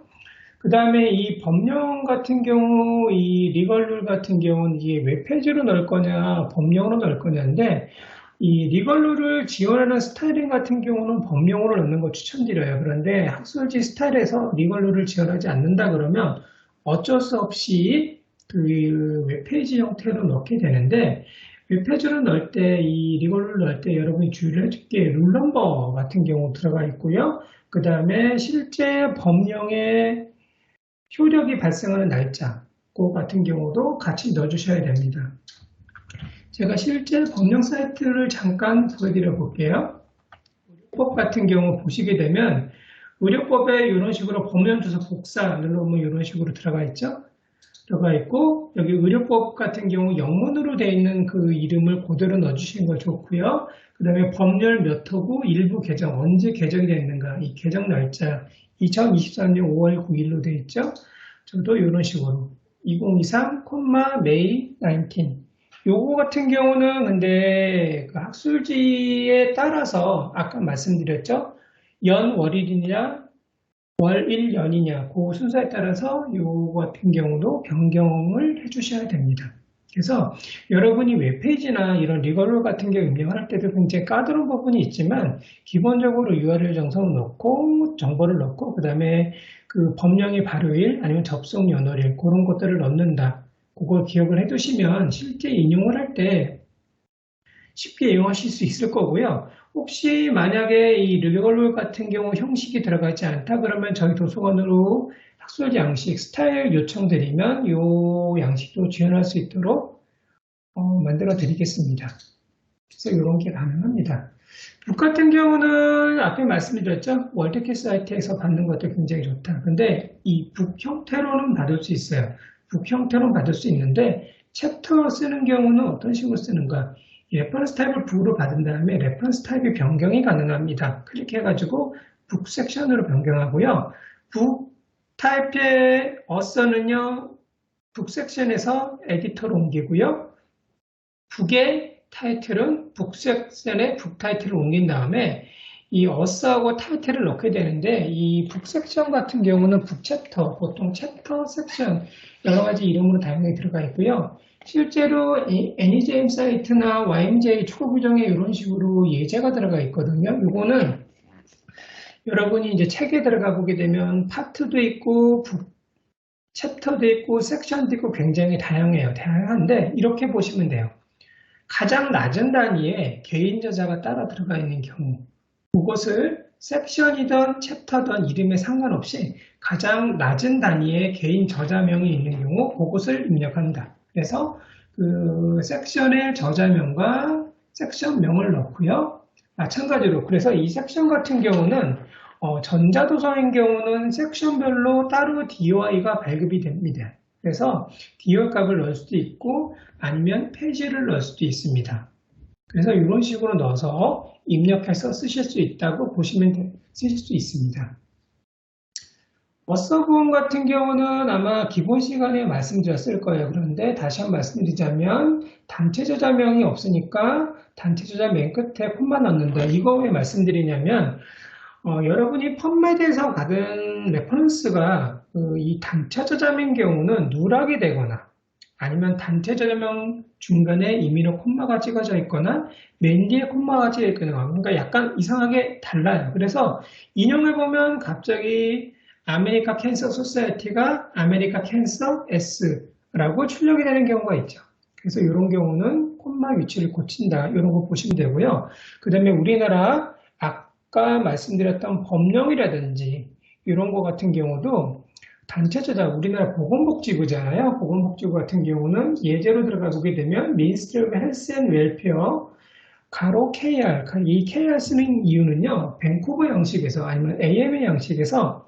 그 다음에 이 법령 같은 경우 이 리걸 룰 같은 경우는 이게 웹페이지로 넣을 거냐 법령으로 넣을 거냐인데 이 리걸룰을 지원하는 스타일링 같은 경우는 법령으로 넣는 거 추천드려요. 그런데 학술지 스타일에서 리걸룰을 지원하지 않는다 그러면 어쩔 수 없이 그 웹페이지 형태로 넣게 되는데 웹페이지로 넣을 때 이 리걸룰을 넣을 때 여러분이 주의를 해줄 게 룰 넘버 같은 경우 들어가 있고요. 그 다음에 실제 법령의 효력이 발생하는 날짜 그 같은 경우도 같이 넣어주셔야 됩니다. 제가 실제 법령 사이트를 잠깐 보여드려 볼게요. 의료법 같은 경우 보시게 되면 의료법에 이런 식으로 법령 주소 복사 눌러보면 이런 식으로 들어가 있죠. 들어가 있고 여기 의료법 같은 경우 영문으로 되어 있는 그 이름을 그대로 넣어주시는 거 좋고요. 그 다음에 법률 몇 호고 일부 개정 언제 개정이 되는가 이 개정 날짜 2023년 5월 9일로 되어 있죠. 저도 이런 식으로 2023, May 19 요거 같은 경우는 근데 그 학술지에 따라서 아까 말씀드렸죠? 연, 월일이냐, 월일, 연이냐, 그 순서에 따라서 요거 같은 경우도 변경을 해주셔야 됩니다. 그래서 여러분이 웹페이지나 이런 리걸롤 같은 경우 입력할 때도 굉장히 까다로운 부분이 있지만 기본적으로 URL 정성을 넣고 정보를 넣고 그 다음에 그 법령의 발효일 아니면 접속 연월일 그런 것들을 넣는다. 그걸 기억을 해두시면 실제 인용을 할 때 쉽게 이용하실 수 있을 거고요. 혹시 만약에 이 리걸롤 같은 경우 형식이 들어가지 않다 그러면 저희 도서관으로 학술 양식 스타일 요청드리면 이 양식도 지원할 수 있도록 만들어 드리겠습니다. 그래서 이런 게 가능합니다. 북 같은 경우는 앞에 말씀드렸죠. 월드캐 사이트에서 받는 것도 굉장히 좋다. 근데 이 북 형태로는 받을 수 있어요. 북 형태로는 받을 수 있는데 챕터 쓰는 경우는 어떤 식으로 쓰는가? 레퍼런스 타입을 북으로 받은 다음에 레퍼런스 타입의 변경이 가능합니다. 클릭해가지고 북 섹션으로 변경하고요. 북 타입의 어서는요. 북 섹션에서 에디터로 옮기고요. 북의 타이틀은 북 섹션에 북 타이틀을 옮긴 다음에 이 어스하고 타이틀을 넣게 되는데 이 북 섹션 같은 경우는 북 챕터, 보통 챕터 섹션 여러 가지 이름으로 다양하게 들어가 있고요. 실제로 애니제임 사이트나 YMJ 초보 규정에 이런 식으로 예제가 들어가 있거든요. 이거는 여러분이 이제 책에 들어가 보게 되면 파트도 있고 북 챕터도 있고 섹션도 있고 굉장히 다양해요. 다양한데 이렇게 보시면 돼요. 가장 낮은 단위에 개인 저자가 따라 들어가 있는 경우 그것을 섹션이든 챕터든 이름에 상관없이 가장 낮은 단위에 개인 저자명이 있는 경우 그것을 입력한다. 그래서 그 섹션의 저자명과 섹션명을 넣고요. 마찬가지로 그래서 이 섹션 같은 경우는 전자도서인 경우는 섹션별로 따로 DOI가 발급이 됩니다. 그래서 DOI 값을 넣을 수도 있고 아니면 페이지를 넣을 수도 있습니다. 그래서 이런 식으로 넣어서 입력해서 쓰실 수 있다고 보시면 쓰실 수 있습니다. 워서부원 같은 경우는 아마 기본 시간에 말씀드렸을 거예요. 그런데 다시 한번 말씀드리자면 단체 저자명이 없으니까 단체 저자 맨 끝에 콤마 넣는다. 이거 왜 말씀드리냐면 여러분이 펌메드에서 받은 레퍼런스가 이 단체 저자명인 경우는 누락이 되거나 아니면 단체 저자명 중간에 임의로 콤마가 찍어져 있거나 맨 뒤에 콤마가 찍어 있거나 그러니까 약간 이상하게 달라요. 그래서 인용을 보면 갑자기 아메리카 캔서 소사이티가 아메리카 캔서 S라고 출력이 되는 경우가 있죠. 그래서 이런 경우는 콤마 위치를 고친다. 이런 거 보시면 되고요. 그 다음에 우리나라 아까 말씀드렸던 법령이라든지 이런 거 같은 경우도 단체 저자 우리나라 보건복지부잖아요. 보건복지부 같은 경우는 예제로 들어가 보게 되면 Ministry of Health and Welfare 가로 KR 이 KR 쓰는 이유는요. 밴쿠버 양식에서 아니면 AMA 양식에서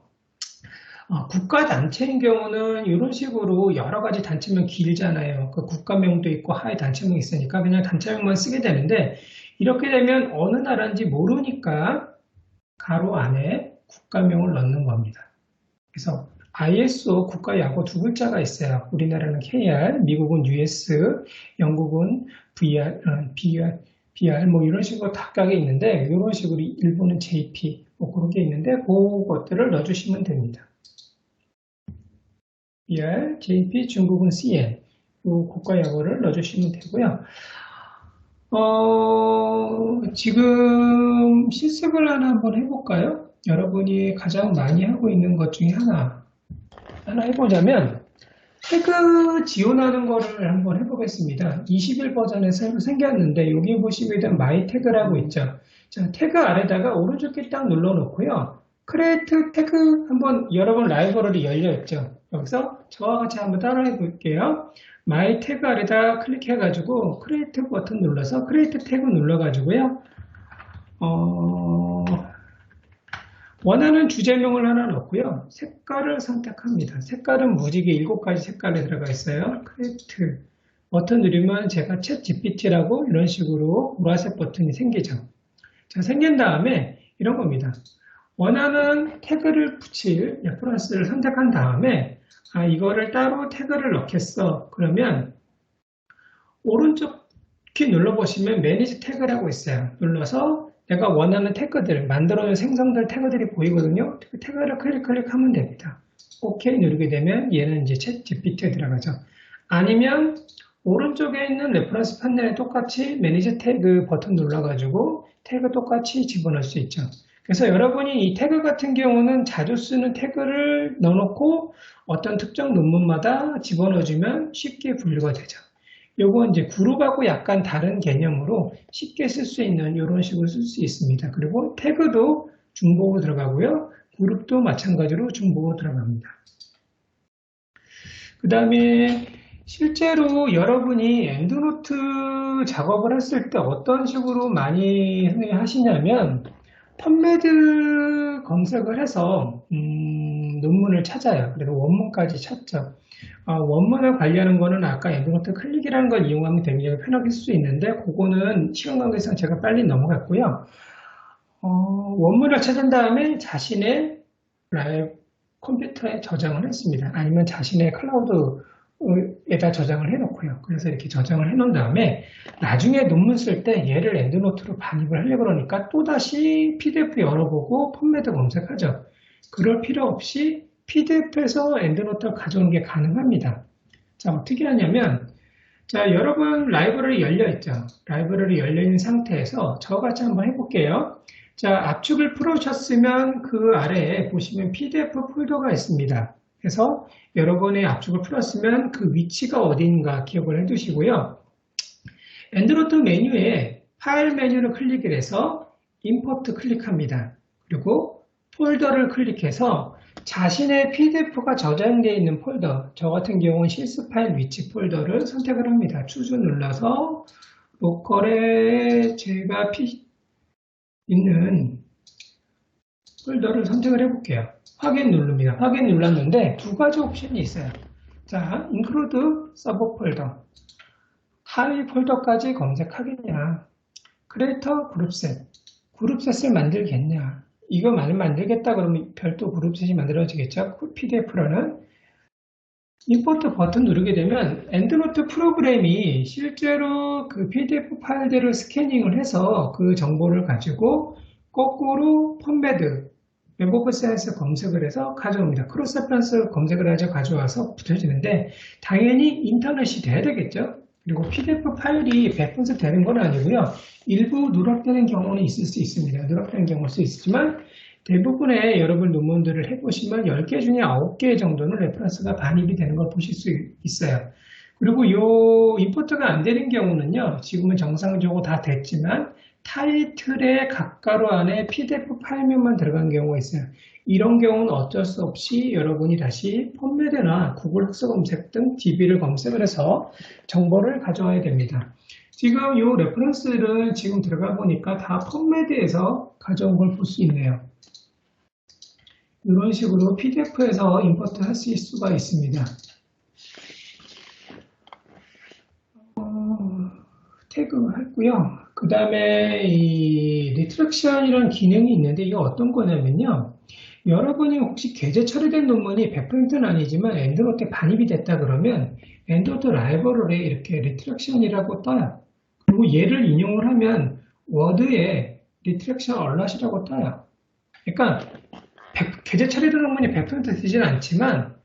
국가단체인 경우는 이런 식으로 여러 가지 단체명 길잖아요. 그 국가명도 있고 하에 단체명이 있으니까 그냥 단체명만 쓰게 되는데 이렇게 되면 어느 나라인지 모르니까 가로 안에 국가명을 넣는 겁니다. 그래서 ISO 국가야구 두 글자가 있어요. 우리나라는 KR, 미국은 US, 영국은 BR 뭐 이런 식으로 각각에 있는데 이런 식으로 일본은 JP 뭐 그런 게 있는데 그것들을 넣어주시면 됩니다. BR, JP, 중국은 CN 이 국가야구를 넣어주시면 되고요. 지금 실습을 한번 해볼까요? 여러분이 가장 많이 하고 있는 것 중에 하나 해보자면 태그 지원하는 거를 한번 해보겠습니다. 20일 버전에 새로 생겼는데 여기 보시면 마이 태그라고 있죠. 자, 태그 아래다가 오른쪽 키 딱 눌러놓고요. 크리에이트 태그 한번 여러분 라이브러리 열려있죠. 여기서 저와 같이 한번 따라해 볼게요. 마이 태그 아래다 클릭해가지고 크리에이트 버튼 눌러서 크리에이트 태그 눌러가지고요. 원하는 주제명을 하나 넣고요. 색깔을 선택합니다. 색깔은 무지개 7가지 색깔에 들어가 있어요. 크리에이트 버튼 누르면 제가 챗 GPT라고 이런 식으로 보라색 버튼이 생기죠. 자, 생긴 다음에 이런 겁니다. 원하는 태그를 붙일 레퍼런스를 선택한 다음에 이거를 따로 태그를 넣겠어. 그러면 오른쪽 키 눌러보시면 매니지 태그라고 있어요. 눌러서 내가 원하는 태그들, 만들어진 생성될 태그들이 보이거든요. 그 태그를 클릭하면 됩니다. OK 누르게 되면 얘는 이제 챗 GPT에 들어가죠. 아니면 오른쪽에 있는 레퍼런스 판넬에 똑같이 매니지 태그 버튼 눌러가지고 태그 똑같이 집어넣을 수 있죠. 그래서 여러분이 이 태그 같은 경우는 자주 쓰는 태그를 넣어놓고 어떤 특정 논문마다 집어넣어주면 쉽게 분류가 되죠. 요거 이제 그룹하고 약간 다른 개념으로 쉽게 쓸 수 있는 이런 식으로 쓸 수 있습니다. 그리고 태그도 중복으로 들어가고요. 그룹도 마찬가지로 중복으로 들어갑니다. 그 다음에 실제로 여러분이 엔드노트 작업을 했을 때 어떤 식으로 많이 하시냐면 펀메드 검색을 해서 논문을 찾아요. 그래서 원문까지 찾죠. 원문을 관리하는 거는 아까 엔드노트 클릭이라는 걸 이용하면 굉장히 편하게 쓸 수 있는데 그거는 시간 관계상 제가 빨리 넘어갔고요. 원문을 찾은 다음에 자신의 컴퓨터에 저장을 했습니다. 아니면 자신의 클라우드에다 저장을 해놓고요. 그래서 이렇게 저장을 해놓은 다음에 나중에 논문 쓸 때 얘를 엔드노트로 반입을 하려고 그러니까 또다시 PDF 열어보고 펀메드 검색하죠. 그럴 필요 없이 PDF에서 엔드노트를 가져오는 게 가능합니다. 자, 어떻게 하냐면 자, 여러분 라이브러리 열려있죠. 라이브러리 열려있는 상태에서 저같이 한번 해볼게요. 자, 압축을 풀으셨으면 그 아래에 보시면 PDF 폴더가 있습니다. 그래서 여러분의 압축을 풀었으면 그 위치가 어딘가 기억을 해두시고요. 엔드노트 메뉴에 파일 메뉴를 클릭을 해서 임포트 클릭합니다. 그리고 폴더를 클릭해서 자신의 PDF가 저장되어 있는 폴더, 저 같은 경우는 실습 파일 위치 폴더를 선택을 합니다. 추주 눌러서 로컬에 제가 있는 폴더를 선택을 해볼게요. 확인 누릅니다. 확인 눌렀는데 두 가지 옵션이 있어요. 자, include 서버 폴더, 하위 폴더까지 검색하겠냐, 크리에이터 그룹셋, 그룹셋을 만들겠냐. 이거 만들겠다 그러면 별도 그룹셋이 만들어지겠죠. PDF로는 임포트 버튼 누르게 되면 엔드노트 프로그램이 실제로 그 PDF 파일들을 스캐닝을 해서 그 정보를 가지고 거꾸로 펀메드 웹 오브 사이언스 검색을 해서 가져옵니다. 크로스 레퍼런스 검색을 해서 가져와서 붙여지는데 당연히 인터넷이 돼야 되겠죠. 그리고 PDF 파일이 100% 되는 건 아니고요. 일부 누락되는 경우는 있을 수 있습니다. 누락되는 경우일 수 있지만 대부분의 여러분 논문들을 해보시면 10개 중에 9개 정도는 레퍼런스가 반입이 되는 걸 보실 수 있어요. 그리고 이 임포트가 안 되는 경우는요. 지금은 정상적으로 다 됐지만 타이틀의 각가로 안에 PDF 파일명만 들어간 경우가 있어요. 이런 경우는 어쩔 수 없이 여러분이 다시 펀메드나 구글 흑서 검색 등 DB를 검색을 해서 정보를 가져와야 됩니다. 지금 이 레퍼런스를 지금 들어가 보니까 다 펀메드에서 가져온 걸 볼 수 있네요. 이런 식으로 PDF에서 임포트 하실 수가 있습니다. 태그 했고요. 그 다음에 이 리트렉션이라는 기능이 있는데 이게 어떤 거냐면요. 여러분이 혹시 게재 처리된 논문이 100%는 아니지만 엔드노트에 반입이 됐다 그러면 엔드노트 라이브러리에 이렇게 리트렉션이라고 떠요. 그리고 얘를 인용을 하면 워드에 리트렉션 얼럿이라고 떠요. 그러니까 게재 처리된 논문이 100% 되지는 않지만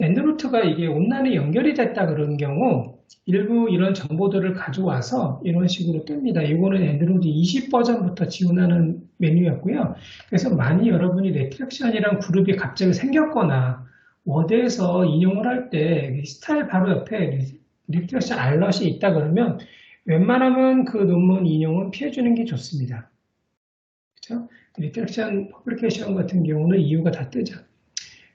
엔드노트가 이게 온라인에 연결이 됐다 그런 경우 일부 이런 정보들을 가져와서 이런 식으로 뜹니다. 이거는 엔드로이드 20 버전부터 지원하는 메뉴였고요. 그래서 많이 여러분이 리트렉션이랑 그룹이 갑자기 생겼거나 워드에서 인용을 할 때 스타일 바로 옆에 리트렉션 알럿이 있다 그러면 웬만하면 그 논문 인용은 피해주는 게 좋습니다. 그렇죠? 리트렉션 퍼블리케이션 같은 경우는 이유가 다 뜨죠.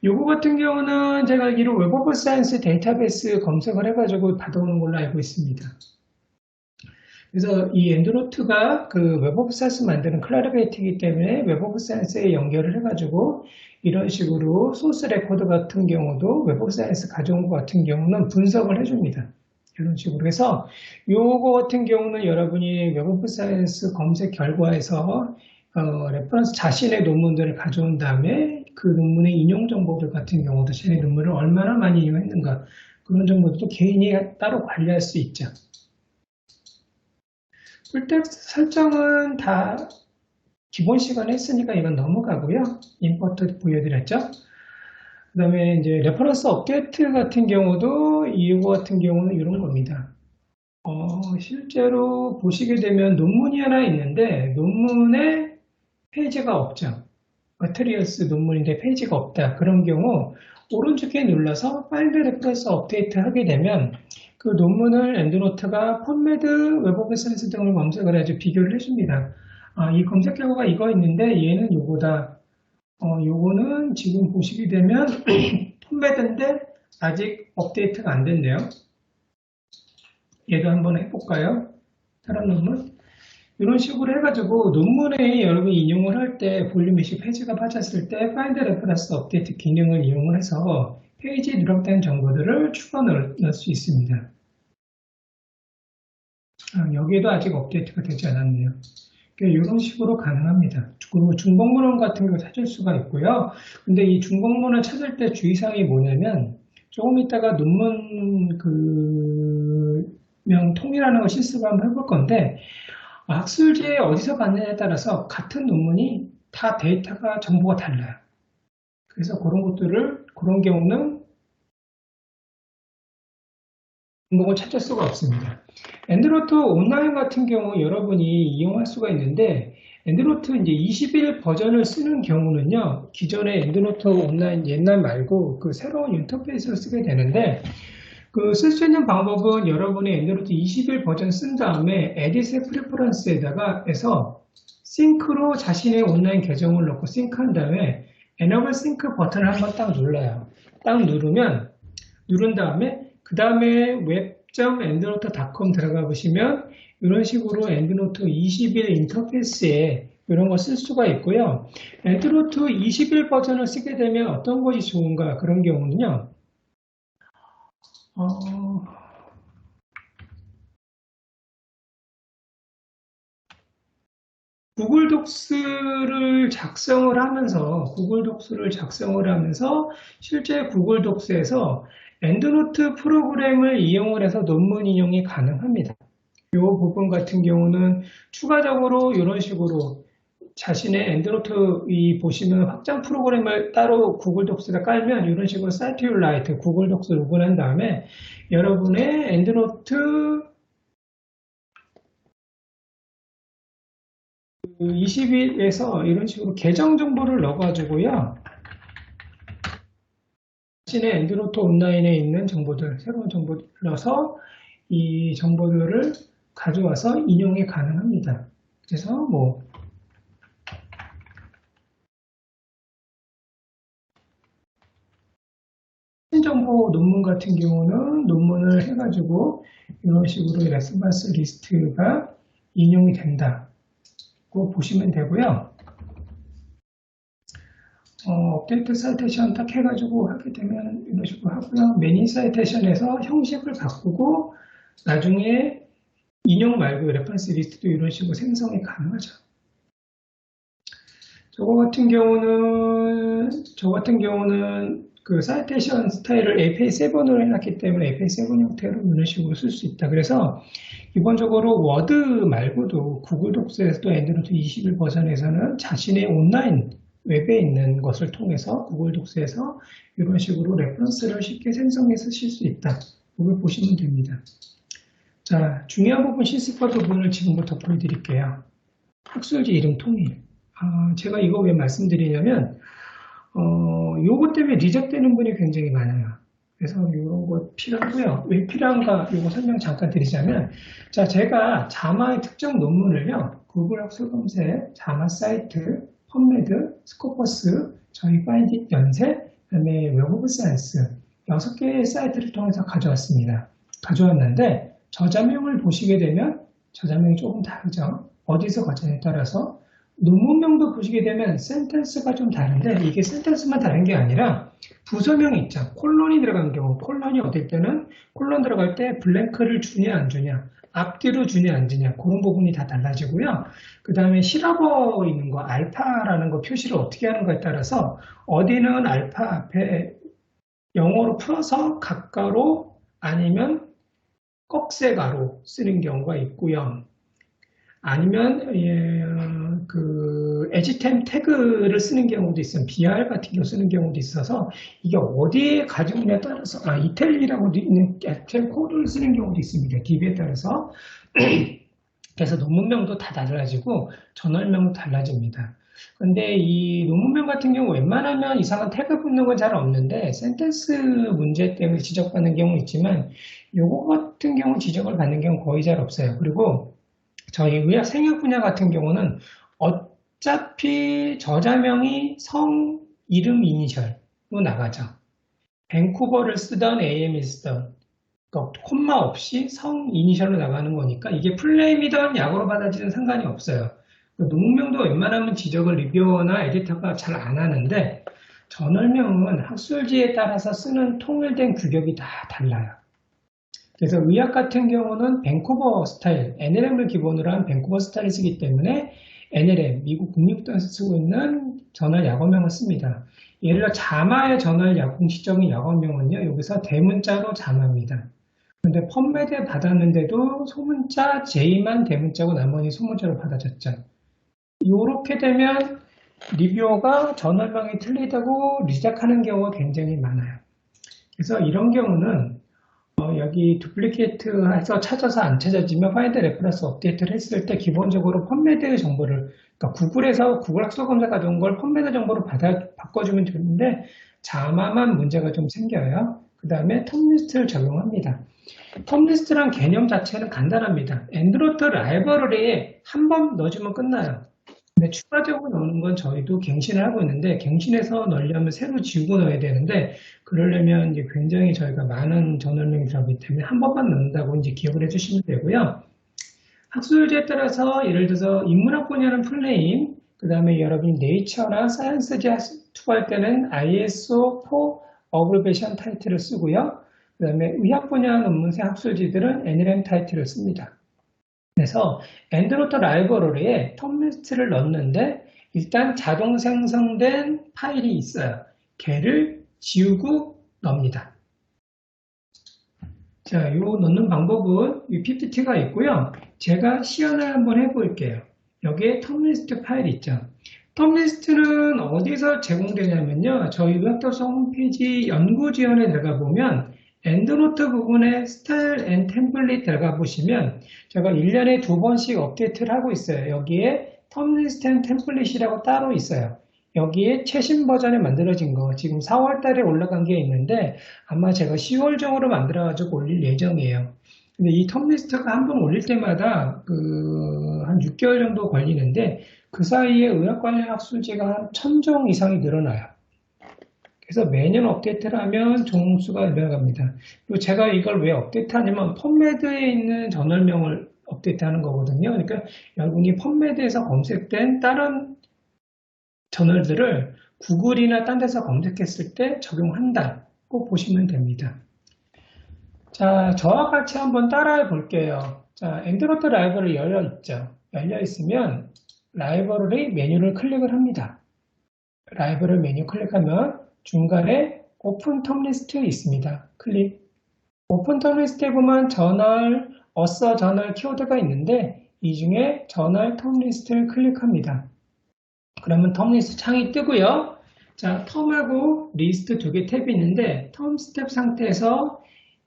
요거 같은 경우는 제가 알기로 웹 오브 사이언스 데이터베이스 검색을 해가지고 받아오는 걸로 알고 있습니다. 그래서 이 엔드노트가 그 웹 오브 사이언스 만드는 클라리베이트이기 때문에 웹 오브 사이언스에 연결을 해가지고 이런 식으로 소스 레코드 같은 경우도 웹 오브 사이언스 가져온 것 같은 경우는 분석을 해줍니다. 이런 식으로 해서 요거 같은 경우는 여러분이 웹 오브 사이언스 검색 결과에서 레퍼런스 자신의 논문들을 가져온 다음에 그 논문의 인용 정보들 같은 경우도 자신의 논문을 얼마나 많이 인용했는가 그런 정보도 개인이 따로 관리할 수 있죠. 풀텍스트 설정은 다 기본 시간에 했으니까 이건 넘어가고요. 임포트 보여드렸죠. 그 다음에 이제 레퍼런스 업데이트 같은 경우도 이거 같은 경우는 이런 겁니다. 실제로 보시게 되면 논문이 하나 있는데 논문에 페이지가 없죠. 머티리얼스 논문인데 페이지가 없다. 그런 경우 오른쪽에 눌러서 파일드 레퍼런스 업데이트 하게 되면 그 논문을 엔드노트가 펀메드, 웹 오브 사이언스 등을 검색을 해서 비교를 해줍니다. 이 검색 결과가 이거 있는데 얘는 요거다. 요거는 지금 보시게 되면 펀메드인데 아직 업데이트가 안 됐네요. 얘도 한번 해볼까요? 다른 논문? 이런 식으로 해가지고 논문에 여러분이 인용을 할 때 볼륨 20 페이지가 빠졌을 때 Find Reference Update 기능을 이용을 해서 페이지에 누락된 정보들을 추가 넣을 수 있습니다. 여기에도 아직 업데이트가 되지 않았네요. 이런 식으로 가능합니다. 그리고 중복문헌 같은 경우 찾을 수가 있고요. 근데 이 중복문헌 찾을 때 주의사항이 뭐냐면 조금 있다가 논문 명 통일하는 거 실습을 한번 해볼 건데 학술지에 어디서 봤느냐에 따라서 같은 논문이 다 데이터가 정보가 달라요. 그래서 그런 경우는 중복을 찾을 수가 없습니다. 엔드노트 온라인 같은 경우 여러분이 이용할 수가 있는데 엔드노트 이제 21 버전을 쓰는 경우는요, 기존의 엔드노트 온라인 옛날 말고 그 새로운 인터페이스를 쓰게 되는데 쓸 수 있는 방법은 여러분이 엔드노트 21 버전 쓴 다음에 에디스 프리퍼런스에다가 해서 싱크로 자신의 온라인 계정을 넣고 싱크한 다음에 Enable Sync 버튼을 한번 딱 눌러요. 딱 누른 다음에 그 다음에 web.endnote.com 들어가 보시면 이런 식으로 엔드노트 21 인터페이스에 이런 거 쓸 수가 있고요. 엔드노트 21 버전을 쓰게 되면 어떤 것이 좋은가 그런 경우는요. 구글 독스를 작성을 하면서 실제 구글 독스에서 엔드노트 프로그램을 이용을 해서 논문 인용이 가능합니다. 이 부분 같은 경우는 추가적으로 이런 식으로 자신의 엔드노트 보시면 확장 프로그램을 따로 구글 독스에 깔면 이런 식으로 사이트율라이트 구글 독스 로그인한 다음에 여러분의 엔드노트 20일에서 이런 식으로 계정 정보를 넣어가지고요. 자신의 엔드노트 온라인에 있는 정보들, 새로운 정보를 넣어서 이 정보들을 가져와서 인용이 가능합니다. 그래서 정보 논문 같은 경우는 논문을 해가지고 이런 식으로 레퍼런스 리스트가 인용이 된다고 보시면 되고요. 업데이트 사이테이션 딱 해가지고 하게 되면 이런 식으로 하고요. 매니 사이테이션에서 형식을 바꾸고 나중에 인용 말고 레퍼런스 리스트도 이런 식으로 생성이 가능하죠. 저 같은 경우는 그 사이테이션 스타일을 APA7으로 해놨기 때문에 APA7 형태로 이런 식으로 쓸 수 있다. 그래서 기본적으로 워드 말고도 구글 독스에서도 엔드노트 21 버전에서는 자신의 온라인 웹에 있는 것을 통해서 구글 독스에서 이런 식으로 레퍼런스를 쉽게 생성해서 쓰실 수 있다. 이걸 보시면 됩니다. 자, 중요한 부분 실습과 부분을 지금부터 보여드릴게요. 학술지 이름 통일. 제가 이거 왜 말씀드리냐면 요거 때문에 리젝되는 분이 굉장히 많아요. 그래서 이런 거 필요하고요. 왜 필요한가 이거 설명 잠깐 드리자면 자, 제가 자마의 특정 논문을요. 구글 학술 검색, 자마 사이트, 펀메드, 스코퍼스, 저희 파인딩 연세, 그다음에 웹 오브 사이언스 6개의 사이트를 통해서 가져왔는데 저자명을 보시게 되면 저자명이 조금 다르죠. 어디서 가져냐에 따라서 논문명도 보시게 되면 센텐스가 좀 다른데 이게 센텐스만 다른 게 아니라 부서명이 있죠. 콜론이 들어간 경우 콜론이 어떨 때는 콜론 들어갈 때 블랭크를 주냐 안 주냐 앞뒤로 주냐 안 주냐 그런 부분이 다 달라지고요. 그 다음에 실어버 있는 거 알파라는 거 표시를 어떻게 하는가에 따라서 어디는 알파 앞에 영어로 풀어서 각가로 아니면 꺽쇠가로 쓰는 경우가 있고요. 아니면 그 에지템 태그를 쓰는 경우도 있어요. BR 같은 경우 쓰는 경우도 있어서 이게 어디에 가지고 있냐에 따라서 이텔리라고 있는 에지템 코드를 쓰는 경우도 있습니다. DB에 따라서. 그래서 논문명도 다 달라지고 저널명도 달라집니다. 근데 이 논문명 같은 경우 웬만하면 이상한 태그 붙는 건 잘 없는데 센텐스 문제 때문에 지적받는 경우 있지만 요거 같은 경우 지적을 받는 경우 거의 잘 없어요. 그리고 저희 의학 생약 분야 같은 경우는 어차피 저자명이 성, 이름, 이니셜로 나가죠. 밴쿠버를 쓰던 AM이 쓰던 그러니까 콤마 없이 성, 이니셜로 나가는 거니까 이게 풀네임이든 약으로 받아지는 상관이 없어요. 논문명도 웬만하면 지적을 리뷰어나 에디터가 잘 안 하는데 저널명은 학술지에 따라서 쓰는 통일된 규격이 다 달라요. 그래서 의학 같은 경우는 밴쿠버 스타일, NLM을 기본으로 한 밴쿠버 스타일을 쓰기 때문에 NLM, 미국 국립대에서 쓰고 있는 저널 약어명을 씁니다. 예를 들어 자마의 저널 공식적인 약어명은요, 여기서 대문자로 자마입니다. 근데 펌메드에 받았는데도 소문자 J만 대문자고 나머지 소문자로 받아졌죠. 이렇게 되면 리뷰어가 저널명이 틀리다고 리젝하는 경우가 굉장히 많아요. 그래서 이런 경우는 여기 두플리케이트 해서 찾아서 안 찾아지면 파인드 레퍼런스 업데이트를 했을 때 기본적으로 펌메드 정보를 그러니까 구글에서 구글 학술 검사 가져온 걸 펌메드 정보로 바꿔주면 되는데 자마만 문제가 좀 생겨요. 그 다음에 텀리스트를 적용합니다. 텀리스트란 개념 자체는 간단합니다. 엔드로트 라이브러리에 한 번 넣어주면 끝나요. 근데 추가적으로 넣는 건 저희도 갱신을 하고 있는데 갱신해서 넣으려면 새로 지우고 넣어야 되는데 그러려면 이제 굉장히 저희가 많은 저널명이 들어가기 때문에 한 번만 넣는다고 이제 기억을 해주시면 되고요. 학술지에 따라서 예를 들어서 인문학 분야는 풀네임, 그 다음에 여러분이 네이처나 사이언스지 투할 때는 ISO 4 어그리베이션 타이틀을 쓰고요. 그 다음에 의학 분야 논문생 학술지들은 NLM 타이틀을 씁니다. 그래서 엔드로트 라이브러리에 텀리스트를 넣는데 일단 자동 생성된 파일이 있어요. 걔를 지우고 넣습니다. 자, 요 넣는 방법은 이 PPT가 있고요. 제가 시연을 한번 해볼게요. 여기에 텀리스트 파일 있죠. 텀리스트는 어디서 제공되냐면요. 저희 의학도서 홈페이지 연구 지원에 들어가 보면 엔드노트 부분에 스타일 앤 템플릿 들어가 보시면 제가 1년에 2번씩 업데이트를 하고 있어요. 여기에 텀리스트 앤 템플릿이라고 따로 있어요. 여기에 최신 버전에 만들어진 거 지금 4월 달에 올라간 게 있는데 아마 제가 10월 정으로 만들어 가지고 올릴 예정이에요. 근데 이 텀리스트가 한 번 올릴 때마다 한 6개월 정도 걸리는데 그 사이에 의학 관련 학술지가 한 1000종 이상이 늘어나요. 그래서 매년 업데이트를 하면 종수가 늘어갑니다. 그리고 제가 이걸 왜 업데이트하냐면 펌메드에 있는 저널명을 업데이트하는 거거든요. 그러니까 여러분이 펌메드에서 검색된 다른 저널들을 구글이나 딴 데서 검색했을 때 적용한다고 보시면 됩니다. 자, 저와 같이 한번 따라해 볼게요. 자, 엔드로트 라이브러리 열려 있죠. 열려 있으면 라이브러리 메뉴를 클릭을 합니다. 라이브러리 메뉴 클릭하면 중간에 오픈 텀리스트 있습니다. 클릭. 오픈 텀리스트에 보면 저널, 어서 저널 키워드가 있는데 이 중에 저널 텀리스트를 클릭합니다. 그러면 텀리스트 창이 뜨고요. 자, 텀하고 리스트 두 개 탭이 있는데 텀 스텝 상태에서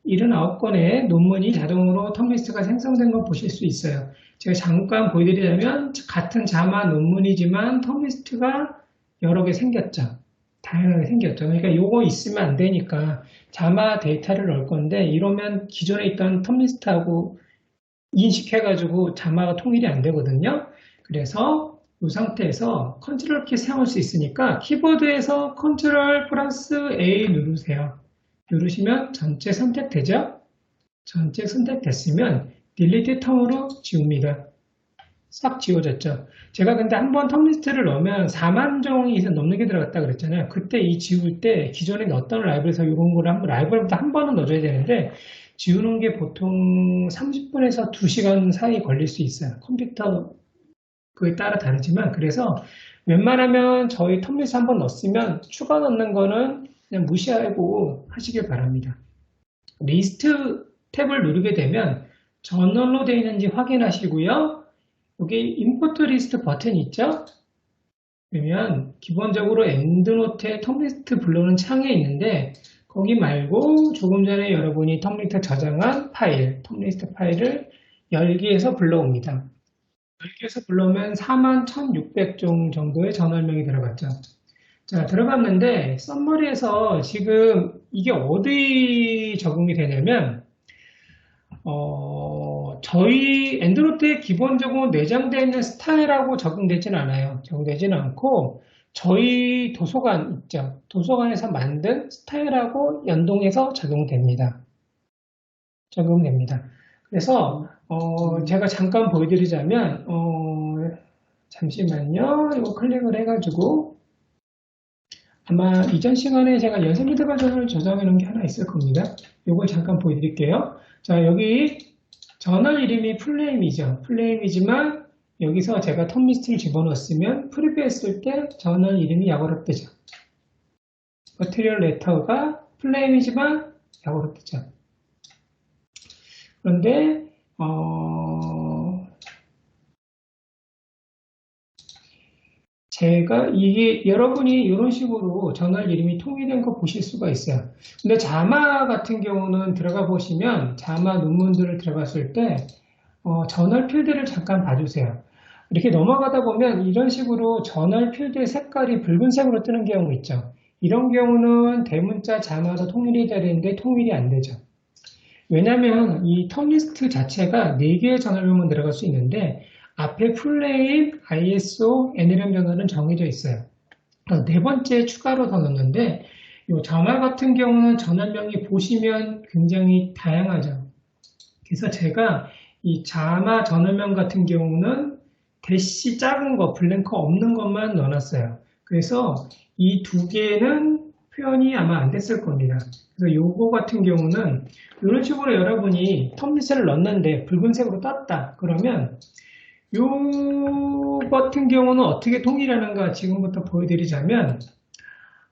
79건의 논문이 자동으로 텀리스트가 생성된 걸 보실 수 있어요. 제가 잠깐 보여드리자면 같은 자마 논문이지만 텀리스트가 여러 개 생겼죠. 다양하게 생겼죠. 그러니까 요거 있으면 안 되니까 자마 데이터를 넣을 건데 이러면 기존에 있던 텀리스트하고 인식해가지고 자마가 통일이 안 되거든요. 그래서 이 상태에서 컨트롤 키 사용할 수 있으니까 키보드에서 컨트롤 플러스 A 누르세요. 누르시면 전체 선택되죠? 전체 선택됐으면 딜리트 텀으로 지웁니다. 싹 지워졌죠. 제가 근데 한번 텀리스트를 넣으면 4만 종이 이상 넘는 게 들어갔다 그랬잖아요. 그때 이 지울 때 기존에 넣었던 라이브에서 이런 거를 한번 라이브부터 한 번은 넣어줘야 되는데 지우는 게 보통 30분에서 2시간 사이 걸릴 수 있어요. 컴퓨터 그에 따라 다르지만 그래서 웬만하면 저희 텀리스트 한번 넣었으면 추가 넣는 거는 그냥 무시하고 하시길 바랍니다. 리스트 탭을 누르게 되면 저널로 되어 있는지 확인하시고요. 여기 임포트 리스트 버튼이 있죠? 그러면 기본적으로 엔드노트의 텀리스트 불러오는 창에 있는데 거기 말고 조금 전에 여러분이 텀리스트 저장한 파일, 텀리스트 파일을 열기에서 불러옵니다. 열기에서 불러오면 41,600종 정도의 전원명이 들어갔죠. 자, 들어갔는데 썸머리에서 지금 이게 어디 적용이 되냐면 저희 엔드노트에 기본적으로 내장되어 있는 스타일하고 적용되지는 않아요. 적용되지는 않고 저희 도서관 있죠. 도서관에서 만든 스타일하고 연동해서 적용됩니다. 적용됩니다. 그래서 제가 잠깐 보여드리자면 잠시만요. 이거 클릭을 해가지고 아마 이전 시간에 제가 연세미드 버전을 저장해 놓은 게 하나 있을 겁니다. 이걸 잠깐 보여드릴게요. 자, 여기 저널 이름이 플레임이죠. 플레임이지만 여기서 제가 텀리스트를 집어넣었으면 프리뷰했을 때 저널 이름이 약어로 뜨죠. 머티리얼 레터가 플레임이지만 약어로 뜨죠. 그런데 제가 이게 여러분이 이런 식으로 저널 이름이 통일된 거 보실 수가 있어요. 근데 자마 같은 경우는 들어가 보시면 자마 논문들을 들어갔을 때 저널 필드를 잠깐 봐주세요. 이렇게 넘어가다 보면 이런 식으로 저널 필드의 색깔이 붉은색으로 뜨는 경우 있죠. 이런 경우는 대문자 자마도 통일이 돼야 되는데 통일이 안 되죠. 왜냐하면 이 텀리스트 자체가 4개의 저널명만 들어갈 수 있는데 앞에 플레임, ISO, NLM 저널은 정해져 있어요. 네 번째 추가로 더 넣었는데 이 저널 같은 경우는 저널명이 보시면 굉장히 다양하죠. 그래서 제가 이 자마 저널명 같은 경우는 대시 작은 거, 블랭크 없는 것만 넣어놨어요. 그래서 이 두 개는 표현이 아마 안 됐을 겁니다. 그래서 요거 같은 경우는 이런 식으로 여러분이 텀리스트를 넣었는데 붉은색으로 떴다. 그러면 요 같은 경우는 어떻게 통일하는가 지금부터 보여드리자면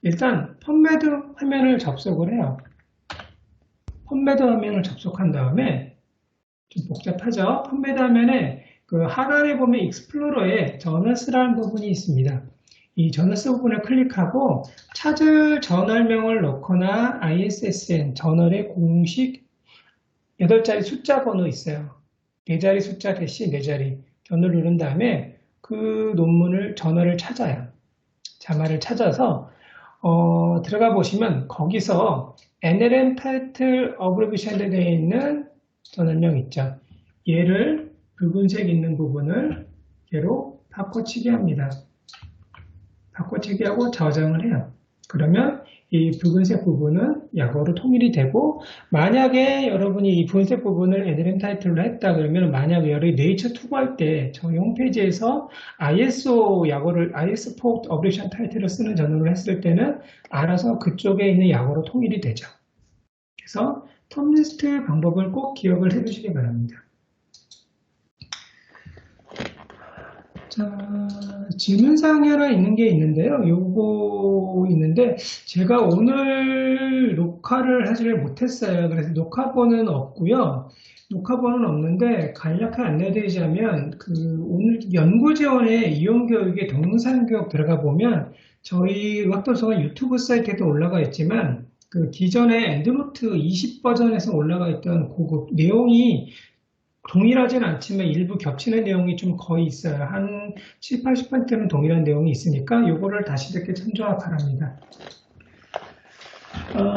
일단 펀매드 화면을 접속을 해요. 펀매드 화면을 접속한 다음에 좀 복잡하죠. 펀매드 화면에 그 하단에 보면 익스플로러에 저널스라는 부분이 있습니다. 이 저널스 부분을 클릭하고 찾을 저널명을 넣거나 ISSN 저널의 공식 8자리 숫자 번호 있어요. 4자리 숫자 대시 4자리 저널을 누른 다음에 그 논문을 저널을 찾아요. 자마를 찾아서 들어가 보시면 거기서 NLM 타이틀 어브리비션에 되어 있는 저널명 있죠. 얘를 붉은색 있는 부분을 얘로 바꿔치기 합니다. 바꿔치기 하고 저장을 해요. 그러면 이 붉은색 부분은 약어로 통일이 되고 만약에 여러분이 이 붉은색 부분을 NLM 타이틀로 했다 그러면 만약에 여러분이 네이처 투구할 때 저희 홈페이지에서 ISO 약어를 IS 포트 어브리비션 타이틀을 쓰는 전원을 했을 때는 알아서 그쪽에 있는 약어로 통일이 되죠. 그래서 텀리스트 방법을 꼭 기억을 해 두시기 바랍니다. 자, 질문사항이 하나 있는 게 있는데요. 요거 있는데, 제가 오늘 녹화를 하지를 못했어요. 그래서 녹화본은 없고요. 녹화본은 없는데, 간략하게 안내드리자면, 오늘 연구지원의 이용교육의 동영상교육 들어가 보면, 저희 의학도서관 유튜브 사이트에도 올라가 있지만, 그 기존의 엔드노트 20 버전에서 올라가 있던 그 내용이 동일하진 않지만 일부 겹치는 내용이 좀 거의 있어요. 한 7, 80%는 동일한 내용이 있으니까 이거를 다시 듣게 참조하 바랍니다.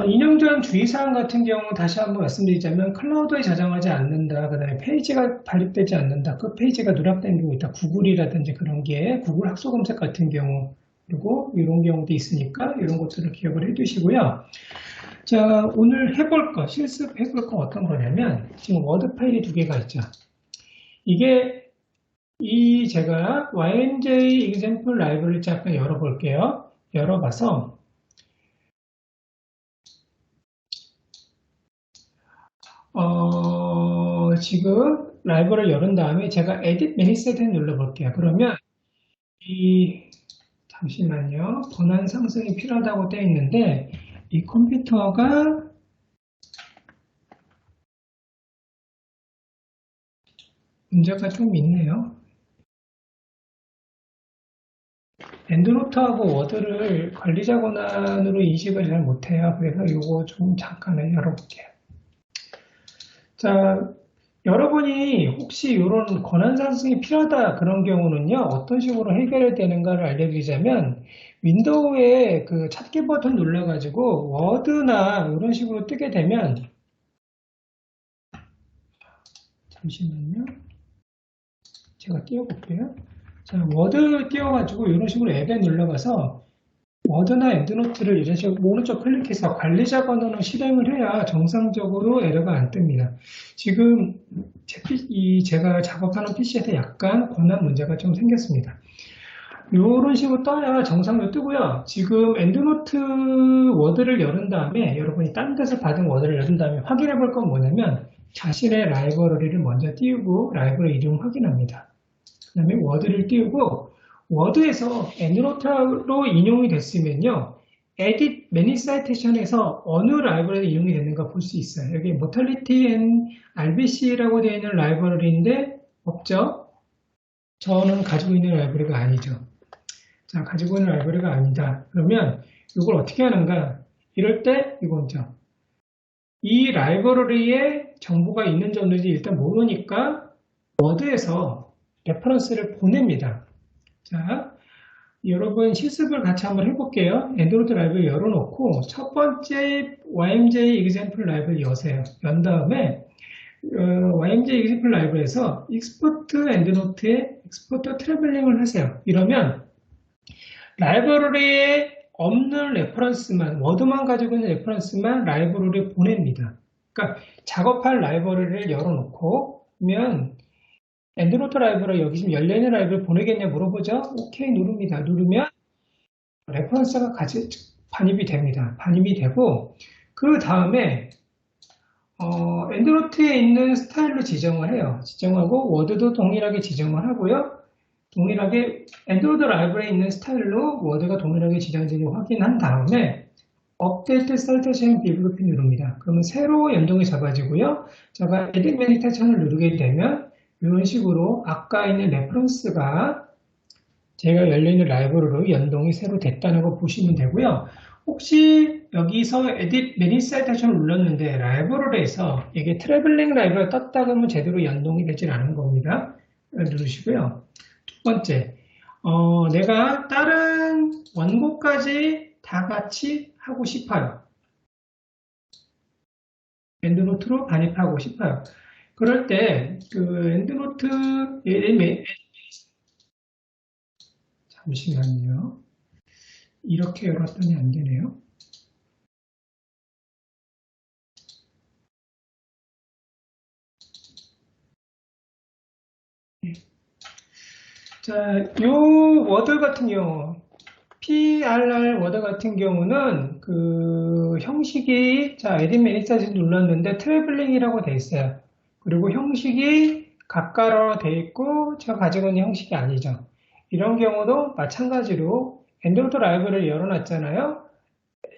인용전 주의사항 같은 경우 다시 한번 말씀드리자면 클라우드에 저장하지 않는다. 그 다음에 페이지가 발급되지 않는다. 그 페이지가 누락된 경우 있다. 구글이라든지 그런 게 구글 학소 검색 같은 경우 그리고 이런 경우도 있으니까 이런 것들을 기억을 해 두시고요. 자, 오늘 해볼 거, 실습해볼 거 어떤 거냐면 지금 워드 파일이 2개가 있죠. 이게 제가 YMJ example 라이브러리 잠깐 열어볼게요. 열어봐서 지금 라이브러리를 열은 다음에 제가 edit manifest 눌러볼게요. 그러면 잠시만요. 권한 상승이 필요하다고 되어 있는데 이 컴퓨터가 문제가 좀 있네요. 엔드노트하고 워드를 관리자 권한으로 인식을 잘 못해요. 그래서 이거 좀 잠깐 열어볼게요. 자, 여러분이 혹시 이런 권한 상승이 필요하다 그런 경우는요, 어떤 식으로 해결이 되는가를 알려드리자면, 윈도우에 그 찾기 버튼 눌러가지고 워드나 이런 식으로 뜨게 되면, 잠시만요. 제가 띄워볼게요. 자, 워드 띄워가지고 이런 식으로 앱에 눌러가서 워드나 엔드노트를 이런 식으로 오른쪽 클릭해서 관리자 권한을 실행을 해야 정상적으로 에러가 안 뜹니다. 지금 제가 작업하는 PC에서 약간 권한 문제가 좀 생겼습니다. 이런 식으로 떠야 정상적으로 뜨고요. 지금 엔드노트 워드를 열은 다음에 여러분이 다른 데서 받은 워드를 열은 다음에 확인해 볼 건 뭐냐면 자신의 라이브러리를 먼저 띄우고 라이브러리 이름 확인합니다. 그 다음에 워드를 띄우고 워드에서 엔드노트로 인용이 됐으면요. edit many citation에서 어느 라이브러리 인용이 되는가 볼 수 있어요. 여기 mortality and rbc라고 되어 있는 라이브러리인데 없죠? 저는 가지고 있는 라이브러리가 아니죠. 자, 가지고 있는 라이브러리가 아니다. 그러면 이걸 어떻게 하는가? 이럴 때 이거죠. 이 라이브러리에 정보가 있는지 없는지 일단 모르니까 워드에서 레퍼런스를 보냅니다. 자, 여러분 실습을 같이 한번 해볼게요. 엔드노트 라이브를 열어놓고 첫 번째 YMJ example 라이브를 여세요. 연 다음에 YMJ example 라이브에서 export endnote에 export traveling을 하세요. 이러면 라이브러리에 없는 레퍼런스만, 워드만 가지고 있는 레퍼런스만 라이브러리에 보냅니다. 그러니까 작업할 라이브러리를 열어놓고 그러면 엔드노트 라이브러리 여기 지금 열려있는 라이브를 보내겠냐 물어보죠. 오케이 누릅니다. 누르면 레퍼런스가 같이 반입이 됩니다. 반입이 되고 그 다음에 엔드노트에 있는 스타일로 지정을 해요. 지정하고 워드도 동일하게 지정을 하고요. 동일하게 엔드노트 라이브러리에 있는 스타일로 워드가 동일하게 지정되는지 확인한 다음에 업데이트 사이테이션 비블리오피 누릅니다. 그러면 새로 연동이 잡아지고요. 제가 에딧 메디테이션을 누르게 되면 이런 식으로 아까 있는 레퍼런스가 제가 열려있는 라이브러리로 연동이 새로 됐다는 거 보시면 되고요. 혹시 여기서 Edit Many Citation을 눌렀는데 라이브러리에서 이게 트래블링 라이브러리가 떴다 그러면 제대로 연동이 되질 않은 겁니다. 누르시고요. 두 번째, 내가 다른 원고까지 다 같이 하고 싶어요. 엔드노트로 반입하고 싶어요. 그럴 때, 엔드노트, 잠시만요. 이렇게 열었더니 안 되네요. 자, 요 워드 같은 경우, PRR 워드 같은 경우는 그 형식이, 자, 에딧 매니사지 눌렀는데 트래블링이라고 돼 있어요. 그리고 형식이 각가로 돼 있고 제가 가지고 있는 형식이 아니죠. 이런 경우도 마찬가지로 엔드노트 라이브러리를 열어놨잖아요.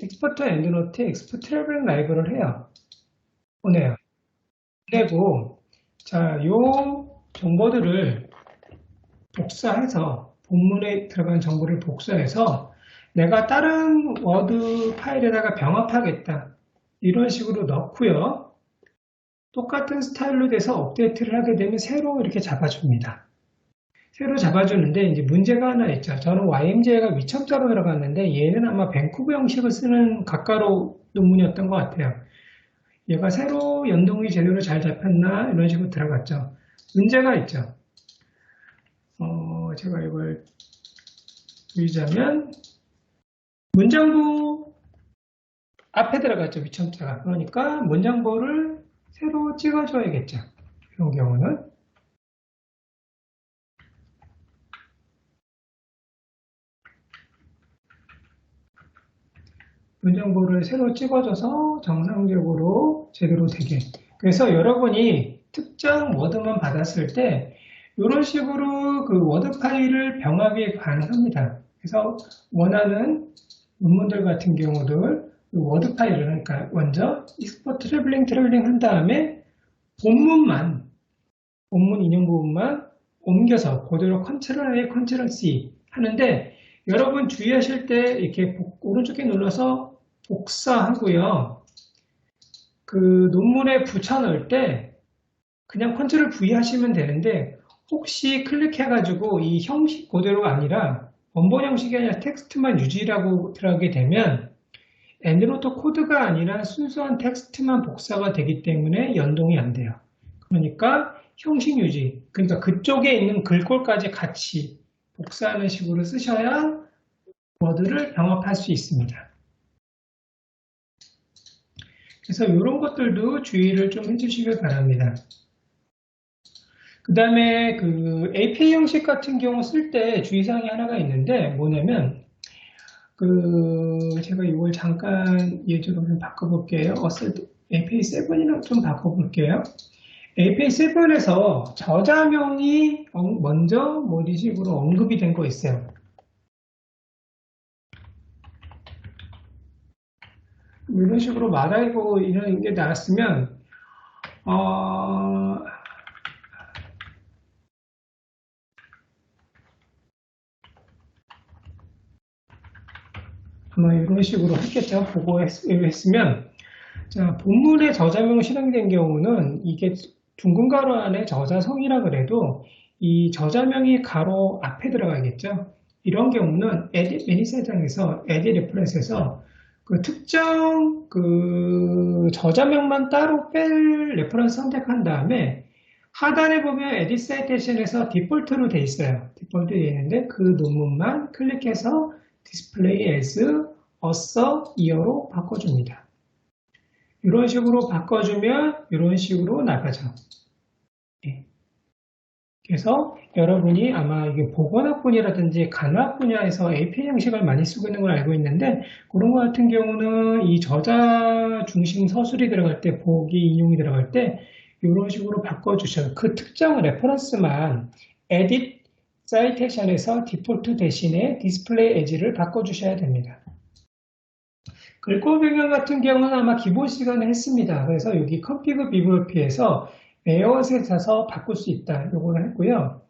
익스포트 엔드노트, 익스포트 트래블링 라이브러리를 해요. 보내요. 보내고 자, 요 정보들을 복사해서 본문에 들어간 정보를 복사해서 내가 다른 워드 파일에다가 병합하겠다. 이런 식으로 넣고요. 똑같은 스타일로 돼서 업데이트를 하게 되면 새로 이렇게 잡아줍니다. 새로 잡아주는데 이제 문제가 하나 있죠. 저는 YMJ가 위첨자로 들어갔는데 얘는 아마 밴쿠버 형식을 쓰는 각가로 논문이었던 것 같아요. 얘가 새로 연동이 제대로 잘 잡혔나 이런 식으로 들어갔죠. 문제가 있죠. 제가 이걸 보이자면 문장부 앞에 들어갔죠. 위첨자가. 그러니까 문장부를 새로 찍어줘야겠죠. 이런 경우는. 문장부를 새로 찍어줘서 정상적으로 제대로 되게. 그래서 여러분이 특정 워드만 받았을 때 이런 식으로 그 워드 파일을 병합이 가능합니다. 그래서 원하는 논문들 같은 경우들 워드 파일을 그러니까 먼저 익스포트 트래블링 한 다음에 본문 인용 부분만 옮겨서 그대로 컨트롤 A, 컨트롤 C 하는데 여러분 주의하실 때 이렇게 오른쪽에 눌러서 복사하고요. 그 논문에 붙여넣을 때 그냥 컨트롤 V 하시면 되는데 혹시 클릭해가지고 이 형식 그대로가 아니라 원본 형식이 아니라 텍스트만 유지라고 들어가게 되면 엔드노트 코드가 아니라 순수한 텍스트만 복사가 되기 때문에 연동이 안 돼요. 그러니까 형식 유지, 그러니까 그쪽에 있는 글꼴까지 같이 복사하는 식으로 쓰셔야 워드를 병합할 수 있습니다. 그래서 이런 것들도 주의를 좀 해주시길 바랍니다. 그 다음에 그 APA 형식 같은 경우 쓸 때 주의사항이 하나가 있는데 뭐냐면 제가 이걸 잠깐 예제로 좀 바꿔볼게요. APA 7이랑 좀 바꿔볼게요. APA 7에서 저자명이 먼저 모디식으로 언급이 된 거 있어요. 이런 식으로 말하고 이런 게 나왔으면 아마 이런 식으로 했겠죠. 보고했으면 자, 본문의 저자명 실행된 경우는 이게 둥근 가로 안에 저자성이라 그래도 이 저자명이 가로 앞에 들어가겠죠. 이런 경우는 에딧 매니저장에서 에딧 레퍼런스에서 그 특정 그 저자명만 따로 뺄 레퍼런스 선택한 다음에 하단에 보면 에딧 사이테이션에서 디폴트로 돼 있어요. 디폴트 되어 있는데 그 논문만 클릭해서 디스플레이 as author year로 바꿔줍니다. 이런 식으로 바꿔주면 이런 식으로 나가죠. 네. 그래서 여러분이 아마 이게 보건학 분야라든지 간호학 분야에서 APA 형식을 많이 쓰고 있는 걸 알고 있는데 그런 것 같은 경우는 이 저자 중심 서술이 들어갈 때 보기 인용이 들어갈 때 이런 식으로 바꿔주셔요. 그 특정 레퍼런스만 edit citation에서 디폴트 대신에 display as를 바꿔주셔야 됩니다. 글꼴 변경 같은 경우는 아마 기본 시간에 했습니다. 그래서 여기 config bibliop에서 레이아웃에 가서 바꿀 수 있다. 요거를 했고요.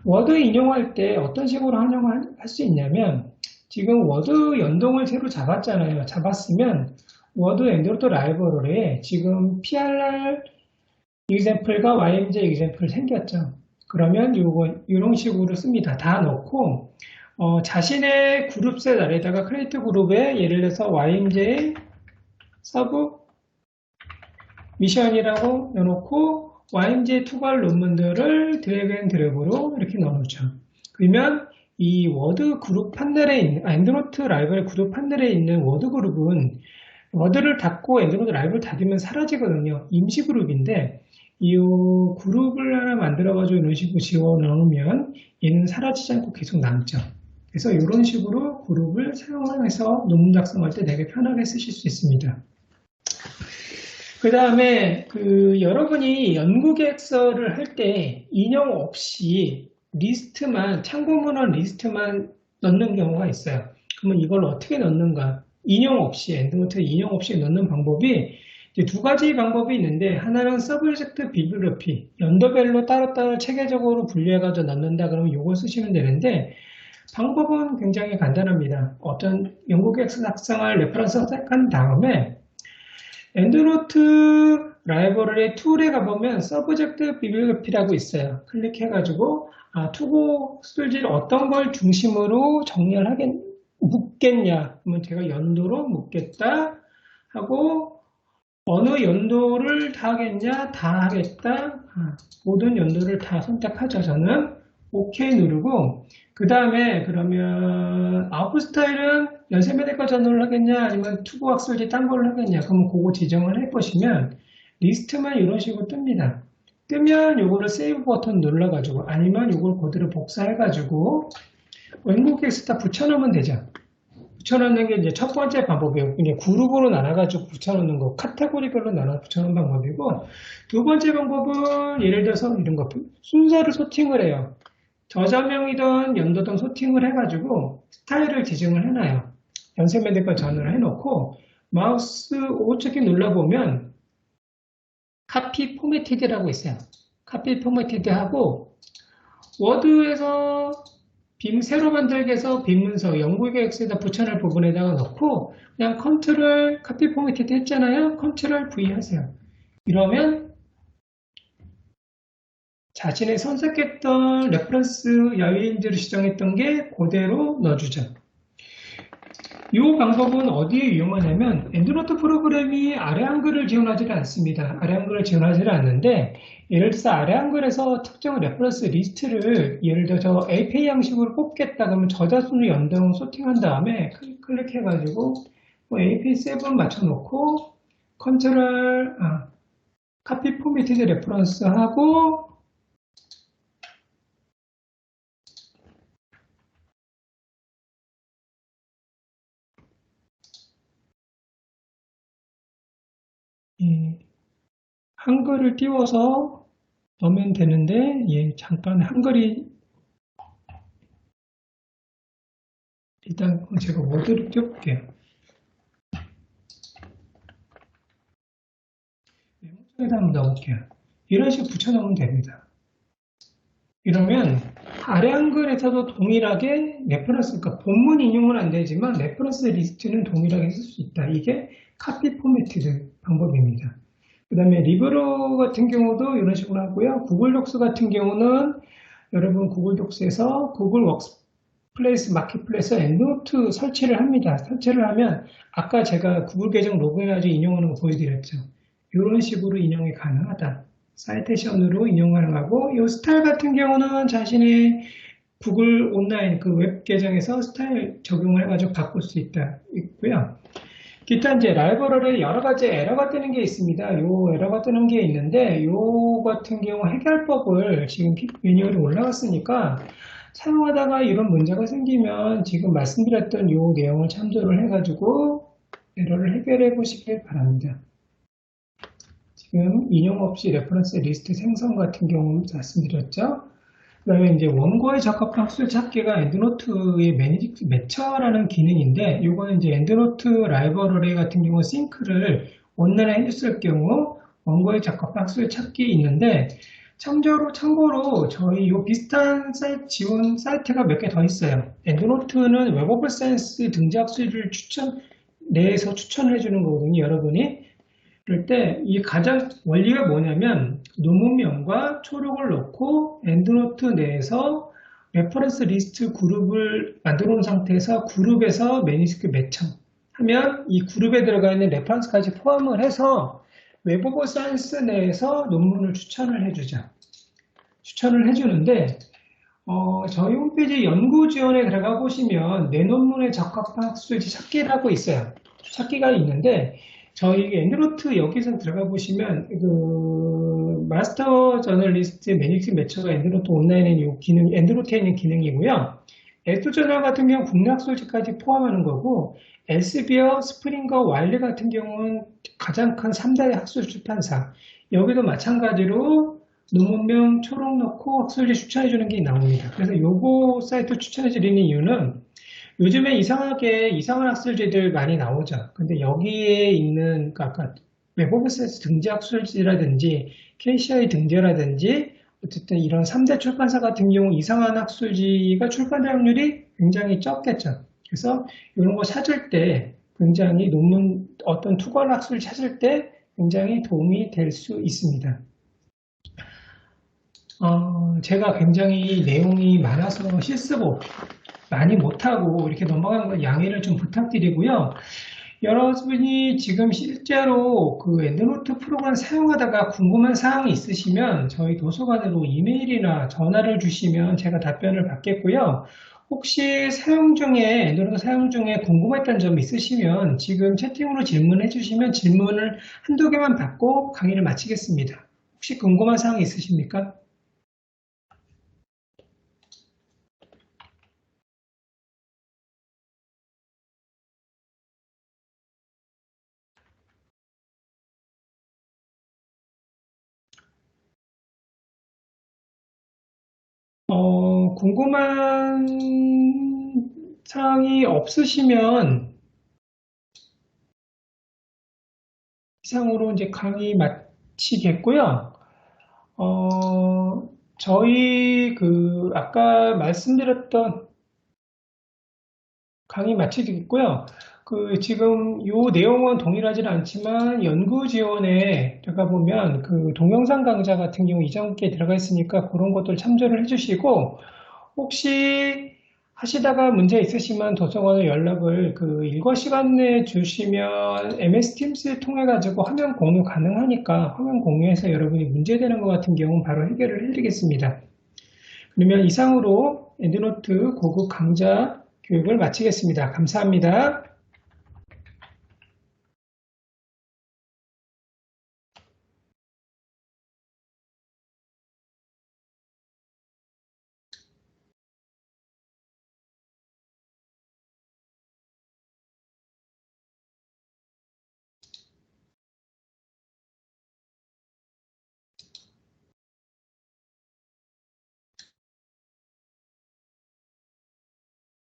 워드 인용할 때 어떤 식으로 활용할 수 있냐면 지금 워드 연동을 새로 잡았잖아요. 잡았으면 워드 엔드노트 라이브러리에 지금 PRR example과 YMJ example 생겼죠. 그러면 이런 식으로 씁니다. 다 넣고 자신의 그룹셋 아래다가 크리에이트 그룹에 예를 들어서 YMJ 서브 미션이라고 넣어놓고 YMJ 투괄 논문들을 드래그 앤 드래그로 이렇게 넣어놓죠. 그러면 이 워드 그룹 판넬에 있는 엔드노트 라이브러리 그룹 판넬에 있는 워드 그룹은 워드를 닫고 엔드노트 라이브를 닫으면 사라지거든요. 임시 그룹인데 이 그룹을 하나 만들어가지고 이런 식으로 지워넣으면 얘는 사라지지 않고 계속 남죠. 그래서 이런 식으로 그룹을 사용해서 논문 작성할 때 되게 편하게 쓰실 수 있습니다. 그 다음에 여러분이 연구 계획서를 할 때 인용 없이 리스트만 참고문헌 리스트만 넣는 경우가 있어요. 그러면 이걸 어떻게 넣는가? 인용 없이 엔드노트 인용 없이 넣는 방법이 이제 두 가지 방법이 있는데 하나는 서브젝트 비블리오피 연도별로 따로따로 체계적으로 분류해가지고 넣는다 그러면 이걸 쓰시면 되는데 방법은 굉장히 간단합니다. 어떤 연구 계획서 작성할 레퍼런스 선택한 다음에 엔드노트 라이브러리 툴에 가보면 서브젝트 비블리오피라고 있어요. 클릭해가지고 투고 술지를 어떤 걸 중심으로 정리를 묻겠냐 그러면 제가 연도로 묻겠다 하고 어느 연도를 다 하겠냐 다 하겠다 모든 연도를 다 선택하죠. 저는 OK 누르고 그 다음에 그러면 아웃풋 스타일은 연세 메디컬 저널을 하겠냐 아니면 투고 학술지 딴 걸로 하겠냐 그러면 그거 지정을 해보시면 리스트만 이런 식으로 뜹니다. 뜨면 요거를 세이브 버튼 눌러가지고 아니면 요걸 그대로 복사해가지고 원곡 엑스다 붙여놓으면 되죠. 붙여놓는 게 이제 첫 번째 방법이에요. 그냥 그룹으로 나눠가지고 붙여놓는 거, 카테고리별로 나눠 붙여놓는 방법이고, 두 번째 방법은 예를 들어서 이런 거, 순서를 소팅을 해요. 저자명이든 연도든 소팅을 해가지고 스타일을 지정을 해놔요. 연세 메디컬 전을 해놓고 마우스 오른쪽에 눌러보면 카피 포매티드라고 있어요. 카피 포매티드 하고 워드에서 새로 만들기에서 빔 문서 영구계획서에다 붙여놓을 부분에다가 넣고 그냥 컨트롤 카피 포맷 했잖아요. 컨트롤 V 하세요. 이러면 자신의 선택했던 레퍼런스 여인들을 지정했던 게 그대로 넣어주죠. 이 방법은 어디에 유용하냐면 엔드노트 프로그램이 아래 한글을 지원하지 않습니다. 아래 한글을 지원하지 않는데 예를 들어서 아래 한글에서 특정 레퍼런스 리스트를 예를 들어서 API 양식으로 뽑겠다 그러면 저자순위 연동 소팅한 다음에 클릭해가지고 뭐 API7 맞춰놓고 컨트롤 카피 포맷드 레퍼런스 하고 한글을 띄워서 넣으면 되는데 잠깐 한글이 일단 제가 워드를 띄워볼게요. 메모장에다 한번 넣어볼게요. 이런 식으로 붙여넣으면 됩니다. 이러면 아래 한글에서도 동일하게 레퍼런스, 그러니까 본문 인용은 안 되지만 레퍼런스 리스트는 동일하게 쓸 수 있다. 이게 카피 포맷드 방법입니다. 그 다음에 리브로 같은 경우도 이런 식으로 하고요. 구글 독스 같은 경우는 여러분 구글 독스에서 구글 워크플레이스 마켓플레이스 엔드노트 설치를 합니다. 설치를 하면 아까 제가 구글 계정 로그인해가지고 인용하는 거 보여드렸죠. 이런 식으로 인용이 가능하다. 사이테이션으로 인용 가능하고 이 스타일 같은 경우는 자신의 구글 온라인 그 웹 계정에서 스타일 적용을 해가지고 바꿀 수 있고요. 기타 이제 라이브러리에 여러 가지 에러가 뜨는 게 있습니다. 요 에러가 뜨는 게 있는데 요 같은 경우 해결법을 지금 메뉴에 올라갔으니까 사용하다가 이런 문제가 생기면 지금 말씀드렸던 요 내용을 참조를 해가지고 에러를 해결해 보시길 바랍니다. 지금 인용 없이 레퍼런스 리스트 생성 같은 경우 말씀드렸죠. 그 다음에 이제 원고에 적합한 학술 찾기가 엔드노트의 매니지 매처라는 기능인데, 요거는 이제 엔드노트 라이브러리 같은 경우 싱크를 온라인에 해줬을 경우 원고에 적합한 학술 찾기 있는데, 참고로 저희 요 비슷한 사이트 지원 사이트가 몇 개 더 있어요. 엔드노트는 웹 오브 사이언스 등재 학술을 내에서 추천을 해주는 거거든요, 여러분이. 그럴 때 이 가장 원리가 뭐냐면 논문명과 초록을 넣고 엔드노트 내에서 레퍼런스 리스트 그룹을 만들어 놓은 상태에서 그룹에서 매니스크립트 매칭하면 이 그룹에 들어가 있는 레퍼런스까지 포함을 해서 웹 오브 사이언스 내에서 논문을 추천을 해주죠. 추천을 해주는데 저희 홈페이지 연구 지원에 들어가 보시면 내 논문에 적합한 학술지 찾기라고 있어요. 찾기가 있는데 저희 엔드노트 여기서 들어가 보시면 그 마스터 저널리스트 매니징 매처가 엔드노트 온라인에 있는 기능, 엔드노트에 있는 기능이고요. 에스저널 같은 경우는 국내 학술지까지 포함하는 거고 엘스비어, 스프링거, 와일드 같은 경우는 가장 큰 3다의 학술 출판사. 여기도 마찬가지로 논문명 초록 넣고 학술지 추천해 주는 게 나옵니다. 그래서 요거 사이트 추천해 드리는 이유는 요즘에 이상한 학술지들 많이 나오죠. 근데 여기에 있는, 아까 웹 오브 사이언스 등재 학술지라든지, KCI 등재라든지, 어쨌든 이런 3대 출판사 같은 경우 이상한 학술지가 출판될 확률이 굉장히 적겠죠. 그래서 이런 거 찾을 때 굉장히 논문, 어떤 투과한 학술지 찾을 때 굉장히 도움이 될 수 있습니다. 제가 굉장히 내용이 많아서 실습 많이 못하고 이렇게 넘어가는 건 양해를 좀 부탁드리고요. 여러분이 지금 실제로 그 엔드노트 프로그램 사용하다가 궁금한 사항이 있으시면 저희 도서관으로 이메일이나 전화를 주시면 제가 답변을 받겠고요. 혹시 엔드노트 사용 중에 궁금했던 점 있으시면 지금 채팅으로 질문해 주시면 질문을 한두 개만 받고 강의를 마치겠습니다. 혹시 궁금한 사항이 있으십니까? 궁금한 사항이 없으시면 이상으로 이제 강의 마치겠고요. 저희 아까 말씀드렸던 강의 마치겠고요. 지금 요 내용은 동일하지는 않지만 연구 지원에 들어가 보면 동영상 강좌 같은 경우 이전기에 들어가 있으니까 그런 것들 참조를 해주시고 혹시 하시다가 문제 있으시면 도서관에 연락을 일과 시간 내에 주시면 MS Teams 통해 가지고 화면 공유 가능하니까 화면 공유해서 여러분이 문제되는 것 같은 경우는 바로 해결을 해드리겠습니다. 그러면 이상으로 엔드노트 고급 강좌 교육을 마치겠습니다. 감사합니다.